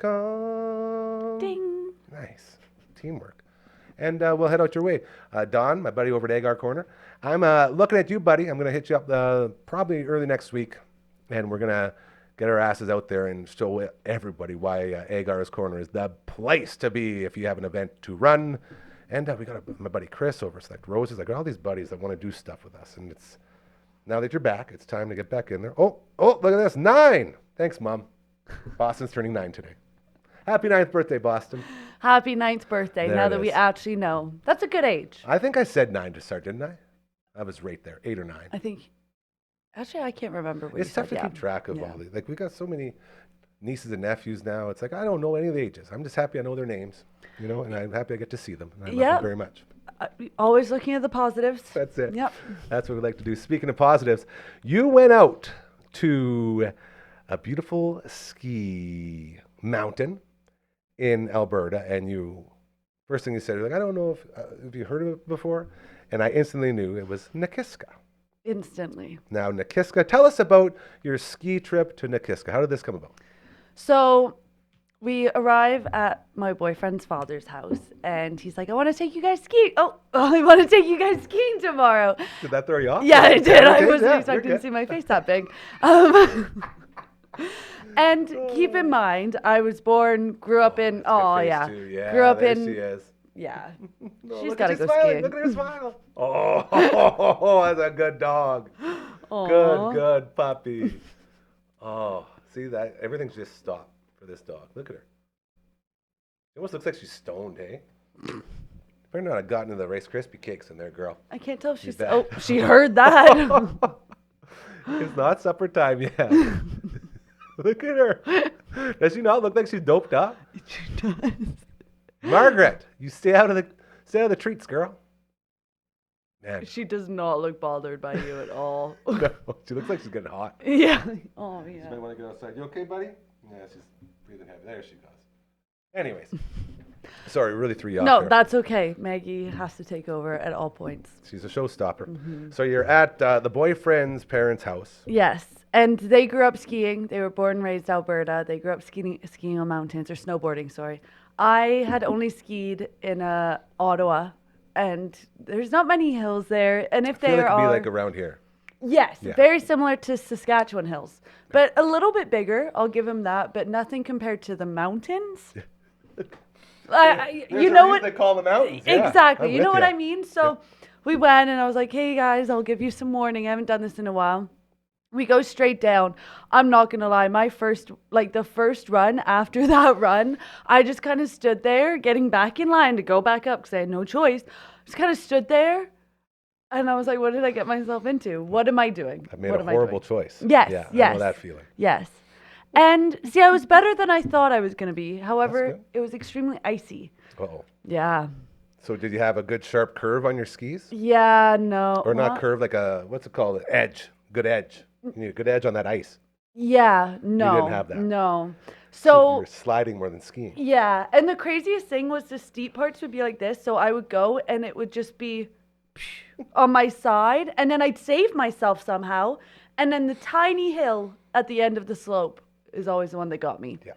contact@dufferinav.com. Ding. Nice. Teamwork. And we'll head out your way. Don, my buddy over at Agar Corner, I'm looking at you, buddy. I'm going to hit you up probably early next week, and we're going to get our asses out there and show everybody why Agar's Corner is the place to be if you have an event to run. And we got my buddy Chris over at Select Roses. I got all these buddies that want to do stuff with us. And it's now that you're back, it's time to get back in there. Oh, look at this. 9. Thanks, Mom. Boston's turning 9 today. Happy 9th birthday, Boston. Happy 9th birthday, There now it that we is. actually know. That's a good age. I think I said 9 to start, didn't I? I was right there, 8 or 9. I think, actually, I can't remember what It's you tough said. to keep track of Yeah. all these. Like, we got so many nieces and nephews now. It's like, I don't know any of the ages. I'm just happy I know their names, and I'm happy I get to see them. And I love Yeah. them very much. Always looking at the positives. That's it. Yep. That's what we like to do. Speaking of positives, you went out to a beautiful ski mountain in Alberta, and first thing you said, you're like, I don't know if you heard of it before, and I instantly knew it was Nakiska. Instantly. Now, Nakiska, tell us about your ski trip to Nakiska. How did this come about? So we arrive at my boyfriend's father's house, and he's like, I want to take you guys skiing. I want to take you guys skiing tomorrow. Did that throw you off? Yeah, it did. I Okay, wasn't yeah, expecting you're to see my face that big. And keep in mind, I was grew up in, That's a good oh face, yeah. too. Yeah, Grew up there in, she is. yeah. Oh, She's look got at to you go smiling. skiing. Look at her smile. Oh, that's a good dog. Aw. Good puppy. Oh, see that? Everything's just stopped for this dog. Look at her. It almost looks like she's stoned, hey? Better not have gotten into the Rice Krispie cakes in there, girl. I can't tell if she's, bet. oh, she heard that. It's not supper time yet. Look at her. Does she not look like she's doped up? She does. Margaret, you stay out of the treats, girl. Man, She does not look bothered by you at all. no, she looks like she's getting hot. Yeah. Oh, She yeah. might want to get outside. You okay, buddy? Yeah, she's breathing heavy. There she goes. Anyways, sorry, really threw you off No, there. that's okay. Maggie has to take over at all points. She's a showstopper. Mm-hmm. So you're at the boyfriend's parents' house. Yes. And they grew up skiing. They were born and raised Alberta. They grew up skiing on mountains, or snowboarding, sorry. I had only skied in Ottawa, and there's not many hills there. And if I feel there like it'd be are, like around here. yes, Yeah. very similar to Saskatchewan hills, but a little bit bigger. I'll give them that, but nothing compared to the mountains. You know what? They call the mountains. Yeah, Exactly. I'm You know with what ya. I mean? So we went, and I was like, hey guys, I'll give you some warning. I haven't done this in a while. We go straight down. I'm not going to lie. The first run after that run, I just kind of stood there getting back in line to go back up because I had no choice. Just kind of stood there. And I was like, what did I get myself into? What am I doing? I made What a am I horrible doing? choice. Yes, Yeah, I yes. know that feeling. Yes. And see, I was better than I thought I was going to be. However, good. it was extremely icy. Uh-oh. Yeah. So did you have a good sharp curve on your skis? Yeah, no. Or not well, curve, like what's it called? Edge. Good edge. You need a good edge on that ice. Yeah, no. didn't have that. No. So So, you're sliding more than skiing. yeah. And the craziest thing was the steep parts would be like this. So I would go and it would just be on my side. And then I'd save myself somehow. And then the tiny hill at the end of the slope is always the one that got me. Yeah.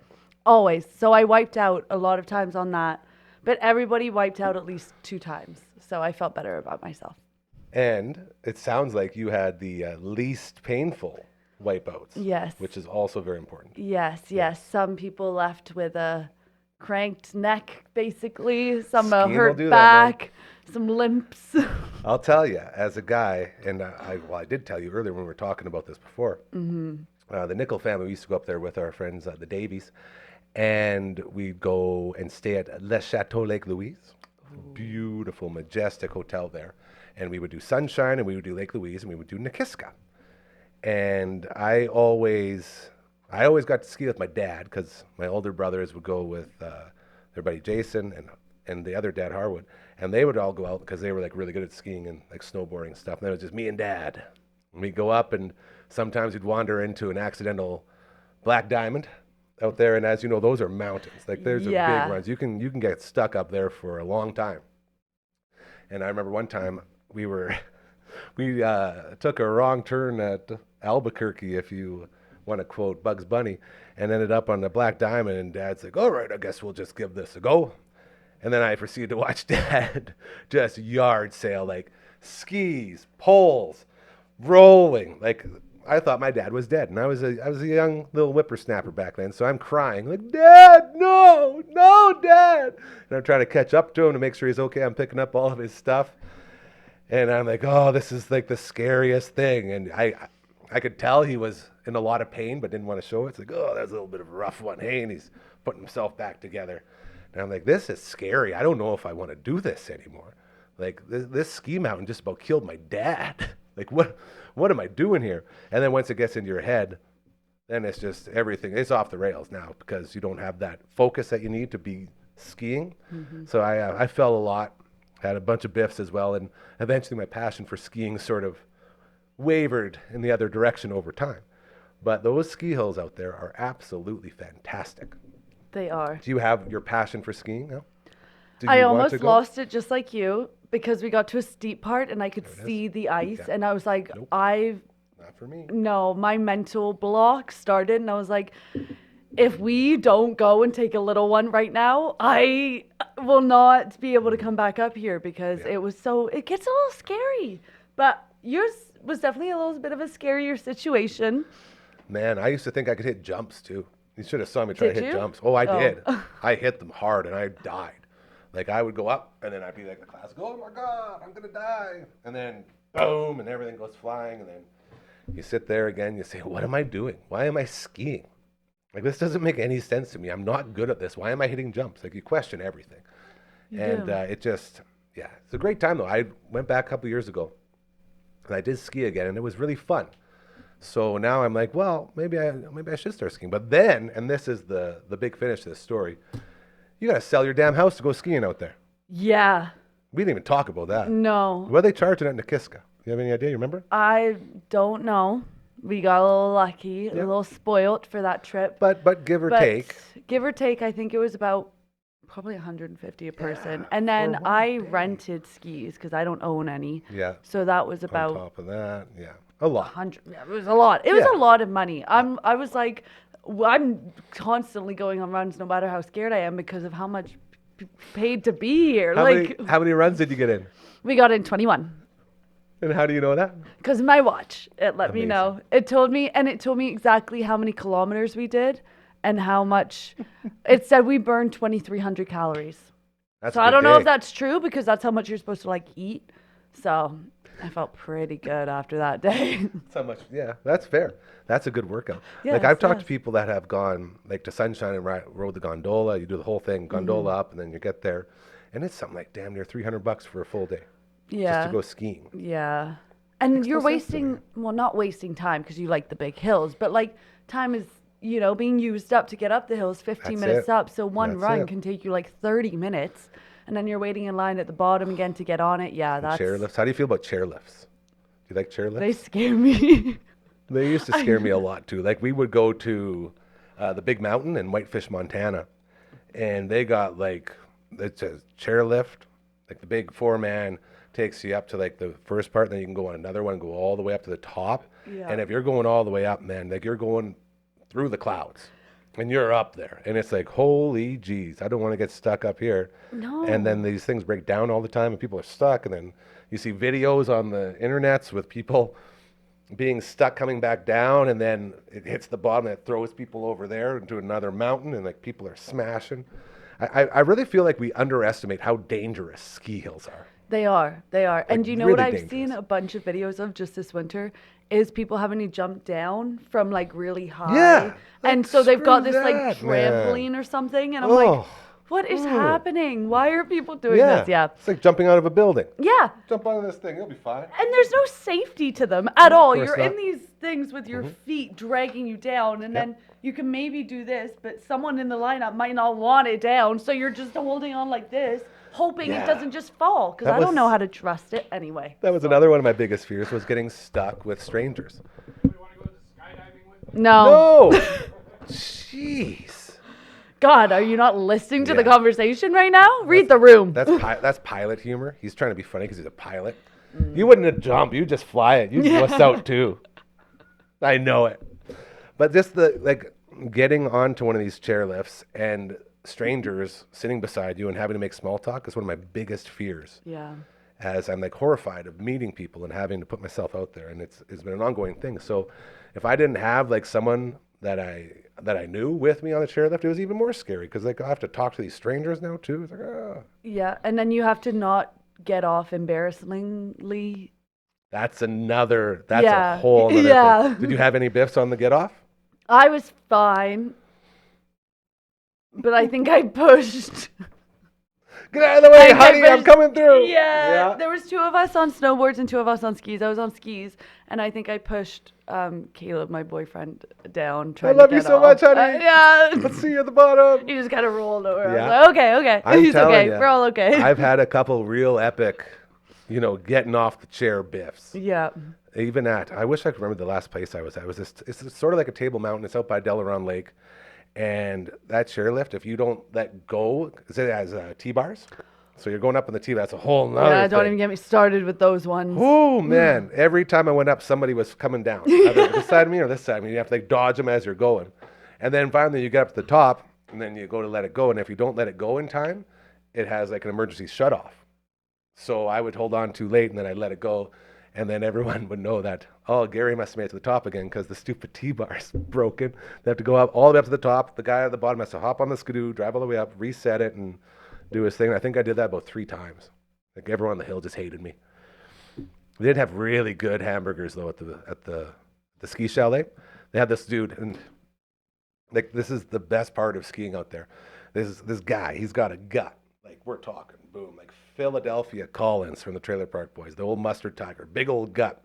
Always. So I wiped out a lot of times on that. But everybody wiped out at least 2 times. So I felt better about myself. And it sounds like you had the least painful wipeouts. Yes. Which is also very important. Yes. Some people left with a cranked neck, basically. Some Skiing will hurt do that, back, some limps. I'll tell you, as a guy, and I did tell you earlier when we were talking about this before, the Nickel family, we used to go up there with our friends, the Davies, and we'd go and stay at Le Chateau Lake Louise. Beautiful, majestic hotel there. And we would do Sunshine, and we would do Lake Louise, and we would do Nikiska. And I always got to ski with my dad, because my older brothers would go with their buddy Jason and the other dad, Harwood. And they would all go out because they were like really good at skiing and like snowboarding and stuff. And then it was just me and Dad. And we'd go up, and sometimes we'd wander into an accidental black diamond out there. And as you know, those are mountains. Like there's big runs. You can get stuck up there for a long time. And I remember one time we took a wrong turn at Albuquerque, if you want to quote Bugs Bunny, and ended up on the black diamond. And Dad's like, all right, I guess we'll just give this a go. And then I proceeded to watch Dad just yard sail, like skis, poles, rolling. Like I thought my dad was dead, and I was a young little whippersnapper back then. So I'm crying, like, Dad, no, Dad. And I'm trying to catch up to him to make sure he's okay. I'm picking up all of his stuff, and I'm like, oh, this is like the scariest thing. And I could tell he was in a lot of pain, but didn't want to show it. It's like, oh, that's a little bit of a rough one. Hey, and he's putting himself back together. And I'm like, this is scary. I don't know if I want to do this anymore. Like, this ski mountain just about killed my dad. Like, what am I doing here? And then once it gets into your head, then it's just everything. It's off the rails now because you don't have that focus that you need to be skiing. Mm-hmm. So I fell a lot, had a bunch of biffs as well, and eventually my passion for skiing sort of wavered in the other direction over time. But those ski hills out there are absolutely fantastic. They are. Do you have your passion for skiing now? I almost lost it just like you because we got to a steep part and I could see the ice and I was like, Nope. Not for me. No, my mental block started and I was like, if we don't go and take a little one right now, I will not be able to come back up here because it gets a little scary. But yours was definitely a little bit of a scarier situation. Man, I used to think I could hit jumps too. You should have saw me try to hit jumps. Oh, I did. I hit them hard and I died. Like I would go up and then I'd be like the class, oh my God, I'm going to die. And then boom, and everything goes flying. And then you sit there again, you say, what am I doing? Why am I skiing? Like this doesn't make any sense to me. I'm not good at this. Why am I hitting jumps? Like you question everything. It just, it's a great time though. I went back a couple years ago and I did ski again and it was really fun. So now I'm like, well, maybe I should start skiing. But then, and this is the big finish to this story, you got to sell your damn house to go skiing out there. Yeah. We didn't even talk about that. No. What are they charging at Nikiska? You have any idea? You remember? I don't know. We got a little lucky, a little spoiled for that trip. But give or take. Give or take, I think it was about probably $150 a person. And then I rented skis because I don't own any. Yeah. So that was about on top of that, a lot. It was a lot. It was a lot of money. I was like, I'm constantly going on runs no matter how scared I am because of how much paid to be here. How many runs did you get in? We got in 21. And how do you know that? Because my watch, it let me know. It told me exactly how many kilometers we did and how much. It said we burned 2,300 calories. So I don't know if that's true because that's how much you're supposed to eat. So I felt pretty good after that day. So much, that's fair. That's a good workout. I've talked to people that have gone to Sunshine and rode the gondola. You do the whole thing, gondola up, and then you get there, and it's something like damn near $300 for a full day. Just to go skiing. Yeah. And you're wasting, not wasting time because you like the big hills, but time is, being used up to get up the hills 15 minutes up. So one run can take you 30 minutes. And then you're waiting in line at the bottom again to get on it. Yeah, that's... Chairlifts. How do you feel about chairlifts? Do you like chairlifts? They scare me. They used to scare me a lot too. We would go to the Big Mountain in Whitefish, Montana, and they got it's a chairlift, the big 4-man takes you up to the first part, then you can go on another one, go all the way up to the top. Yeah. And if you're going all the way up, man, you're going through the clouds. and you're up there, and it's like, holy jeez, I don't want to get stuck up here. No. And then these things break down all the time, and people are stuck. And then you see videos on the internets with people being stuck coming back down, and then it hits the bottom and it throws people over there into another mountain, and like people are smashing. I really feel like we underestimate how dangerous ski hills are. They are. And you know really what I've dangerous. seen a bunch of videos of just this winter is people having to jump down from like really high. Yeah, And like, so they've got screw this like that, trampoline man. or something. And I'm like, Oh. what is happening? Why are people doing Yeah, this? Yeah. it's like jumping out of a building. Yeah. Jump onto this thing, you'll be fine. And there's no safety to them at all. course You're not. in these things with your feet dragging you down, and then you can maybe do this, but someone in the lineup might not want it down, so you're just holding on like this, hoping it Yeah. doesn't just fall, because That I don't was- know how to trust it anyway. That was another one of my biggest fears, was getting stuck with strangers. No. No! Jeez. God, are you not listening to the Yeah. conversation right now? Read the room. That's pilot humor. He's trying to be funny because he's a pilot. You wouldn't have jumped. You just fly it. You'd bust out too. I know it. But just getting onto one of these chairlifts and strangers sitting beside you and having to make small talk is one of my biggest fears. Yeah. As I'm like horrified of meeting people and having to put myself out there, and it's been an ongoing thing. So if I didn't have like someone that I knew with me on the chairlift, it was even more scary because like I have to talk to these strangers now too. It's like, Yeah, and then you have to not get off embarrassingly. that's a Yeah. whole other Yeah. thing. Did you have any biffs on the get off? I was fine, but I think I pushed. Get out of the way, I honey, I'm pushed- coming through. Yeah, there was 2 of us on snowboards and 2 of us on skis. I was on skis, and I think I pushed Caleb, my boyfriend, down. Trying love to you get so off. much, honey. Yeah. Let's see you at the bottom. He just kind of rolled over. I Yeah. was like, okay. I'm He's telling okay. ya, We're all okay. I've had a couple real epic, getting off the chair biffs. Yeah. Even I wish I could remember the last place I was at. It's sort of like a Table Mountain. It's out by Delaron Lake. And that chairlift, if you don't let go, it has T-bars. So you're going up on the T, that's a whole nother Yeah, don't thing. even get me started with those ones. Oh, man. Every time I went up, somebody was coming down. Either this side of me or this side of me. You have to dodge them as you're going. And then finally you get up to the top, and then you go to let it go. And if you don't let it go in time, it has like an emergency shut-off. So I would hold on too late, and then I'd let it go. And then everyone would know that, oh, Gary must have made it to the top again because the stupid T-bar's broken. They have to go up all the way up to the top. The guy at the bottom has to hop on the skidoo, drive all the way up, reset it, and do his thing. I think I did that about 3 times. Like everyone on the hill just hated me. They did have really good hamburgers though at the ski chalet. They had this dude, and like this is the best part of skiing out there. This guy, he's got a gut. Like we're talking, boom, like Philadelphia Collins from the Trailer Park Boys, the old mustard tiger, big old gut.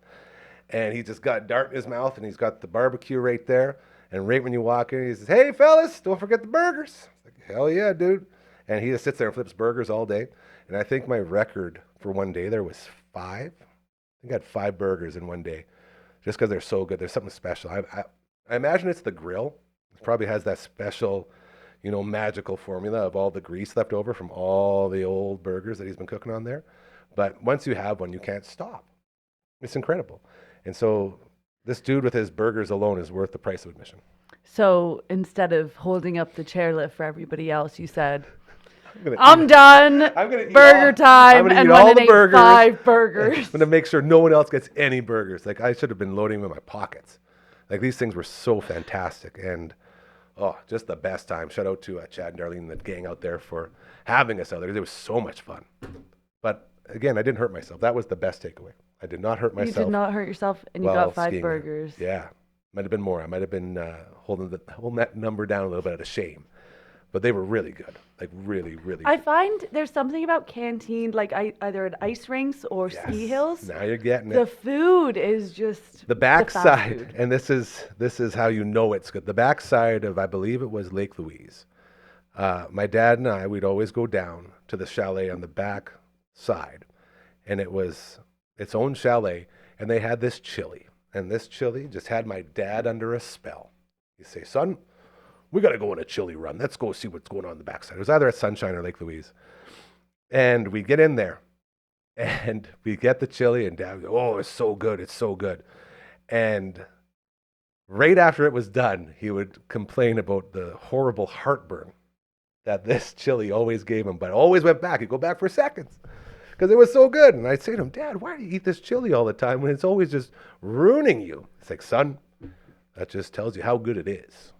And he's just got dart in his mouth, and he's got the barbecue right there. And right when you walk in, he says, "Hey fellas, don't forget the burgers." It's like, hell yeah, dude. And he just sits there and flips burgers all day. And I think my record for one day there was 5. I think I had 5 burgers in one day, just because they're so good. There's something special. I imagine it's the grill. It probably has that special, magical formula of all the grease left over from all the old burgers that he's been cooking on there. But once you have one, you can't stop. It's incredible. And so this dude with his burgers alone is worth the price of admission. So instead of holding up the chairlift for everybody else, you said, I'm I'm done. I'm gonna eat Burger all- time. I'm gonna And eat all went the and ate burgers. 5 burgers. I'm going to make sure no one else gets any burgers. Like I should have been loading them in my pockets. Like these things were so fantastic. And just the best time. Shout out to Chad and Darlene and the gang out there for having us out there. It was so much fun. But again, I didn't hurt myself. That was the best takeaway. I did not hurt myself. You did not hurt yourself, and you while got 5 skiing there. burgers. Yeah. Might have been more. I might have been holding that number down a little bit out of shame. But they were really good. Like really, really I good. find there's something about canteen, like either at ice rinks or ski Yes. hills. Now you're getting The it. food is just The fast backside, food. and this is how you know it's good. The backside of, I believe it was Lake Louise. My dad and I, we'd always go down to the chalet on the back side, and it was its own chalet, and they had this chili, and this chili just had my dad under a spell. You say, "Son, we got to go on a chili run. Let's go see what's going on the backside." It was either at Sunshine or Lake Louise, and we get in there, and we get the chili, and Dad goes, "Oh, it's so good, it's so good," and right after it was done, he would complain about the horrible heartburn that this chili always gave him, but always went back. He'd go back for seconds because it was so good. And I'd say to him, Dad, why do you eat this chili all the time when it's always just ruining you? It's like, son, that just tells you how good it is.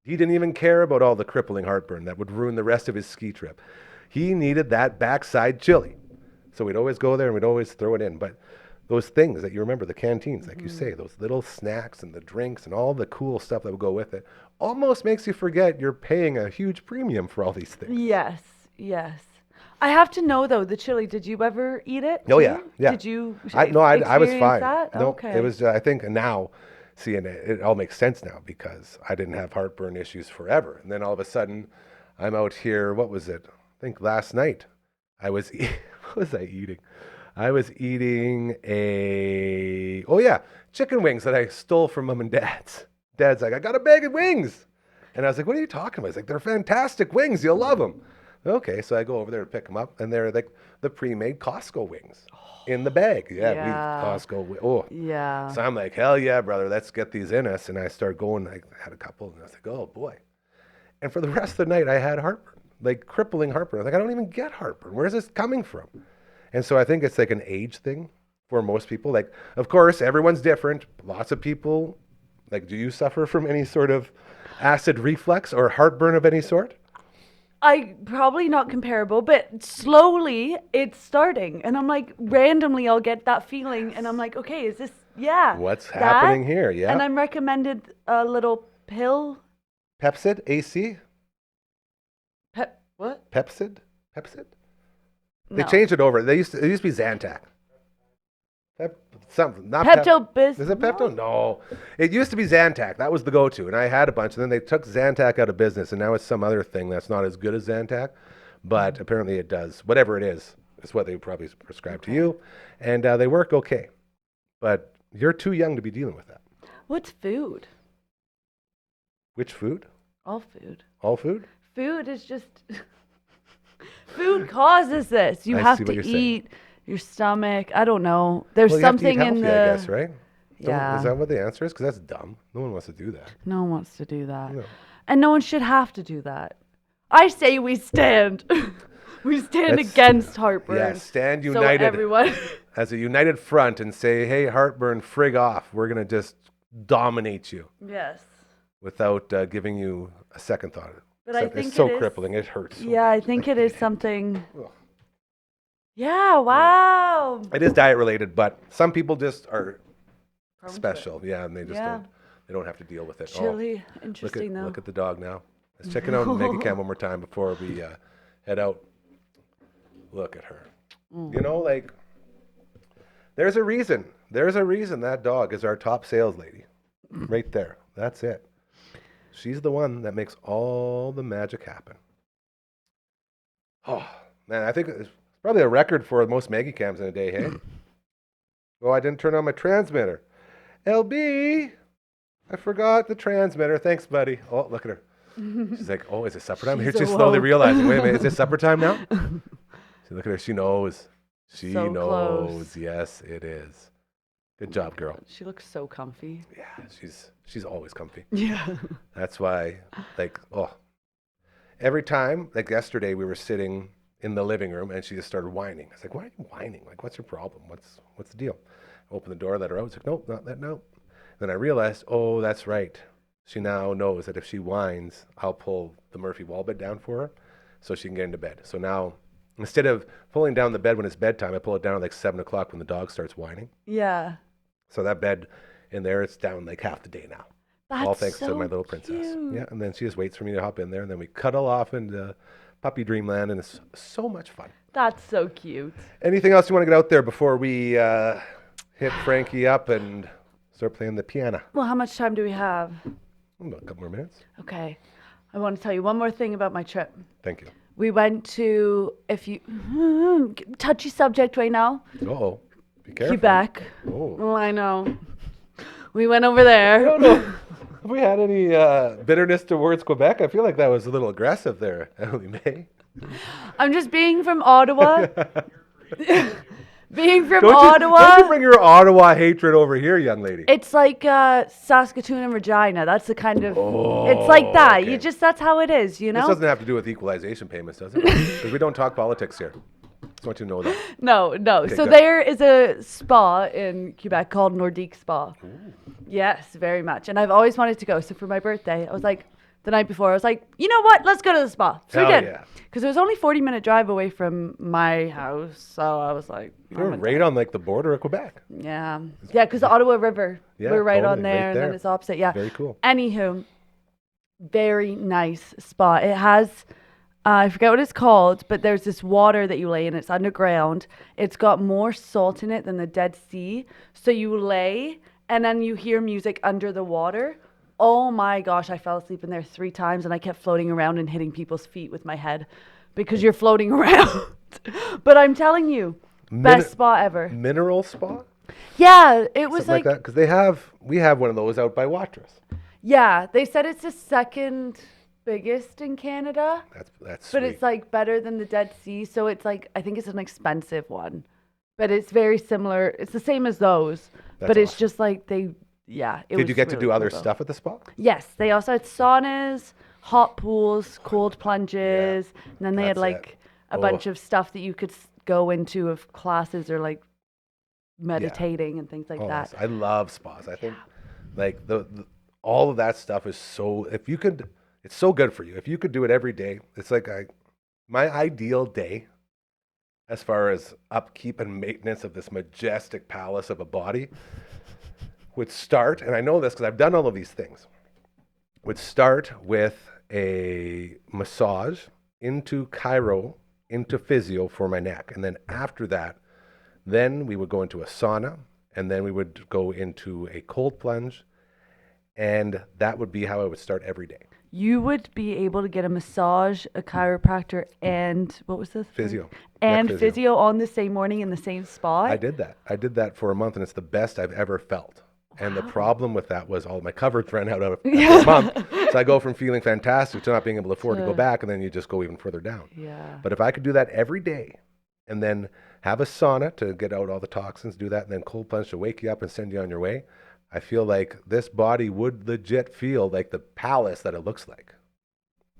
He didn't even care about all the crippling heartburn that would ruin the rest of his ski trip. He needed that backside chili. So we'd always go there and we'd always throw it in. But those things that you remember, the canteens, like you say, those little snacks and the drinks and all the cool stuff that would go with it, almost makes you forget you're paying a huge premium for all these things. Yes, yes. I have to know though, the chili. Did you ever eat it? Oh too? yeah, yeah. Did you? I was experience fine. That? No, Okay. it was. I think now, seeing it all makes sense now because I didn't have heartburn issues forever, and then all of a sudden, I'm out here. What was it? I think last night, what was I eating? I was eating chicken wings that I stole from Mom and Dad's. Dad's like, I got a bag of wings. And I was like, what are you talking about? He's like, they're fantastic wings. You'll love them. Okay, so I go over there to pick them up, and they're like the pre-made Costco wings in the bag. Yeah. Costco. Oh. Yeah. So I'm like, hell yeah, brother, let's get these in us. And I start going, I had a couple, and I was like, oh boy. And for the rest of the night, I had heartburn, like crippling heartburn. I was like, I don't even get heartburn. Where's this coming from? And so I think it's like an age thing for most people. Like, of course, everyone's different. Lots of people, like, do you suffer from any sort of acid reflux or heartburn of any sort? I probably not comparable, but slowly it's starting. And I'm like, randomly I'll get that feeling. And I'm like, okay, is this, What's that? happening here? Yeah. And I'm recommended a little pill. Pepsid, AC? What? Pepsid? They No. changed it over. It used to be Zantac. Not Pepto-Bismol? Is it Pepto? No. It used to be Zantac. That was the go-to. And I had a bunch. And then they took Zantac out of business. And now it's some other thing that's not as good as Zantac. But apparently it does. Whatever it is what they probably prescribe to you. And they work okay. But you're too young to be dealing with that. What's food? Which food? All food. All food? Food is just... Food causes this. You I have see what to you're saying. eat your stomach. I don't know. There's Well, you have to eat something in healthy, the... I guess, right? Yeah. Is that what the answer is? Because that's dumb. No one wants to do that. No one wants to do that. No. And no one should have to do that. I say we stand. We stand Let's- against heartburn. Yeah, stand So united everyone... as a united front and say, hey, heartburn, frig off. We're going to just dominate you Yes. without giving you a second thought. But I think it's so it is- crippling. It hurts. so Yeah, I much. think it is something... Ugh. Yeah, wow. It is diet related, but some people just are Prone to special. Yeah, and they just Yeah. don't have to deal with it. Chili. Look Interesting, though. at the dog now. Let's check it out on Maggie Cam one more time before we head out. Look at her. You know, like, there's a reason. There's a reason that dog is our top sales lady. Right there. That's it. She's the one that makes all the magic happen. Oh, man, I think it's probably a record for most Maggie Cams in a day, hey? Oh, I didn't turn on my transmitter. LB, I forgot the transmitter. Thanks, buddy. Oh, look at her. She's like, oh, is it supper time? Here She's she's slowly awoke. realizing, wait a minute, is it supper time now? See, look at her. She knows. She So knows. close. Yes, it is. Good job, girl. She looks so comfy. Yeah, she's always comfy. Yeah. That's why, like, every time, like yesterday, we were sitting in the living room and she just started whining. I was like, why are you whining? Like, what's your problem? What's the deal? I opened the door, let her out. I was like, nope, not letting out. Then I realized, oh, that's right. She now knows that if she whines, I'll pull the Murphy wall bed down for her so she can get into bed. So now, instead of pulling down the bed when it's bedtime, I pull it down at like 7 o'clock when the dog starts whining. Yeah. So that bed in there, it's down like half the day now. That's All thanks to so my little princess. cute. Yeah, and then she just waits for me to hop in there, and then we cuddle off into puppy dreamland, and it's so much fun. That's so cute. Anything else you want to get out there before we hit Frankie up and start playing the piano? Well, how much time do we have? A couple more minutes. Okay. I want to tell you one more thing about my trip. Thank you. We went to, touchy subject right now, Uh-oh. Be careful. Quebec. Oh. Oh, I know. We went over there. I don't know. Have we had any bitterness towards Quebec? I feel like that was a little aggressive there, Emily May. I'm just being from Ottawa. Being from Don't Ottawa, you bring your Ottawa hatred over here, young lady. it's like Saskatoon and Regina. That's the kind of. It's like that. okay. That's how it is, you This know? doesn't have to do with equalization payments, does it? Because we don't talk politics here. Just want you to know that. No. Okay, So good. there is a spa in Quebec called Nordique Spa. Ooh. Yes, very much. And I've always wanted to go. So for my birthday, I was like, the night before, I was like, you know what? Let's go to the spa. So we Hell did. yeah. Because it was only 40-minute drive away from my house. So I was like, You're right on like the border of Quebec. yeah. Yeah, because the Ottawa River. Yeah, we're right on totally, there, right and then there. it's opposite. Yeah. Very cool. Anywho, very nice spa. It has, I forget what it's called, but there's this water that you lay in. It's underground. It's got more salt in it than the Dead Sea. So you lay, and then you hear music under the water. Oh my gosh, I fell asleep in there 3 times, and I kept floating around and hitting people's feet with my head because you're floating around. But I'm telling you, best spa ever. Mineral spa? Yeah, it was Something like that? Because we have one of those out by Watrous. Yeah, they said it's the second biggest in Canada, That's but sweet. it's like better than the Dead Sea. So it's like, I think it's an expensive one, but it's very similar. It's the same as those, That's but it's awesome. just like Did you get to do other stuff at the spa? Yes, they also had saunas, hot pools, cold plunges, and then they had That's like it. a bunch of stuff that you could go into of classes or like meditating and things like Oh, that. I love spas. I think like the all of that stuff is so, if you could, it's so good for you. If you could do it every day, it's like my ideal day as far as upkeep and maintenance of this majestic palace of a body would start, and I know this because I've done all of these things, would start with a massage into chiro, into physio for my neck. And then after that, then we would go into a sauna, and then we would go into a cold plunge, and that would be how I would start every day. You would be able to get a massage, a chiropractor, and what was this? Physio. And Neck physio on the same morning in the same spot? I did that. I did that for a month, and it's the best I've ever felt. And the problem with that was all my coverage ran out after a month. So I go from feeling fantastic to not being able to afford to go back, and then you just go even further down. Yeah. But if I could do that every day and then have a sauna to get out all the toxins, do that, and then cold plunge to wake you up and send you on your way, I feel like this body would legit feel like the palace that it looks like.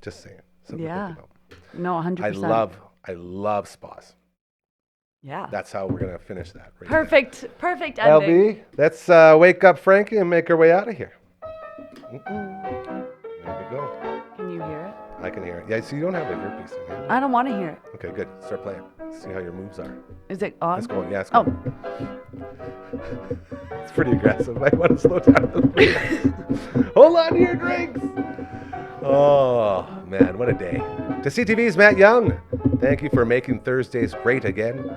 Just saying. Something to think about. No, 100%. I love spas. Yeah. That's how we're going to finish that. Right Perfect ending. LB, let's wake up Frankie and make our way out of here. There we go. Can you hear it? I can hear it. Yeah, so you don't have an earpiece in here. I don't want to hear it. Okay, good. Start playing. See how your moves are. Is it on? It's going. Yeah, it's Oh. going. It's pretty aggressive. I want to slow down a little bit. Hold on to your drinks. Oh, man, what a day. To CTV's Matt Young, thank you for making Thursdays great again.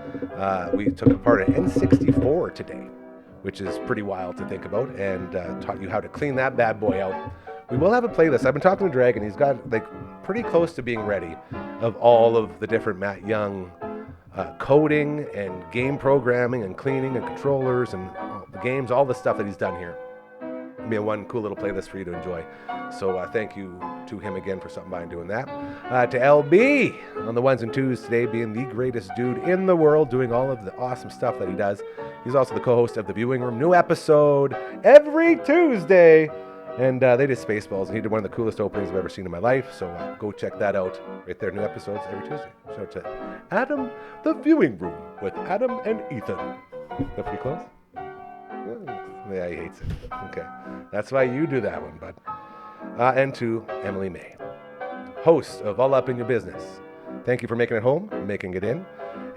We took apart an N64 today, which is pretty wild to think about, and taught you how to clean that bad boy out. We will have a playlist. I've been talking to Dragon. He's got like pretty close to being ready of all of the different Matt Young coding and game programming and cleaning and controllers and the games, all the stuff that he's done here. It'll be a one cool little playlist for you to enjoy. So thank you to him again for stopping by and doing that. To LB on the ones and twos today, being the greatest dude in the world, doing all of the awesome stuff that he does. He's also the co-host of The Viewing Room. New episode every Tuesday. And they did Spaceballs, and he did one of the coolest openings I've ever seen in my life. So go check that out right there. New episodes every Tuesday. Shout out to Adam, The Viewing Room with Adam and Ethan. Is that pretty close? Yeah, he hates it. Okay. That's why you do that one, bud. And to Emily May, host of All Up in Your Business. Thank you for making it home, making it in.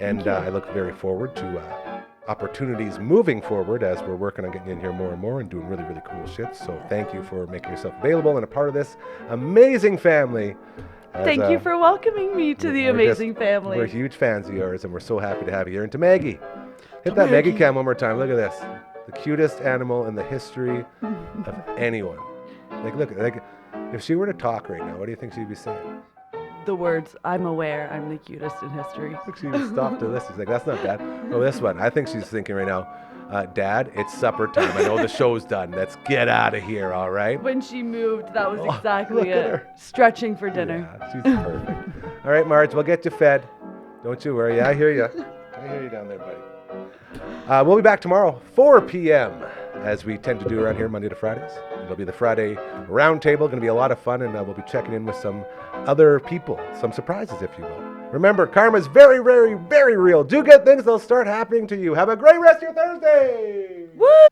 And I look very forward to opportunities moving forward as we're working on getting in here more and more and doing really, really cool shit. So thank you for making yourself available and a part of this amazing family. Thank you for welcoming me to the amazing family. We're huge fans of yours, and we're so happy to have you here. And to Maggie, hit that Maggie cam one more time. Look at this. The cutest animal in the history of anyone. Like, look, like, if she were to talk right now, what do you think she'd be saying? The words, I'm aware I'm the cutest in history. Look, she even stopped to listen. She's like, that's not bad. Oh, this one. I think she's thinking right now, Dad, it's supper time. I know the show's done. Let's get out of here, all right? When she moved, that was exactly look at it. her. Stretching for dinner. Yeah, she's perfect. All right, Marge, we'll get you fed. Don't you worry. I hear you. I hear you down there, buddy. We'll be back tomorrow, 4 p.m., as we tend to do around here Monday to Fridays. It'll be the Friday Roundtable. Going to be a lot of fun, and we'll be checking in with some other people, some surprises, if you will. Remember, karma's very, very, very real. Do good things, they'll start happening to you. Have a great rest of your Thursday! Woo!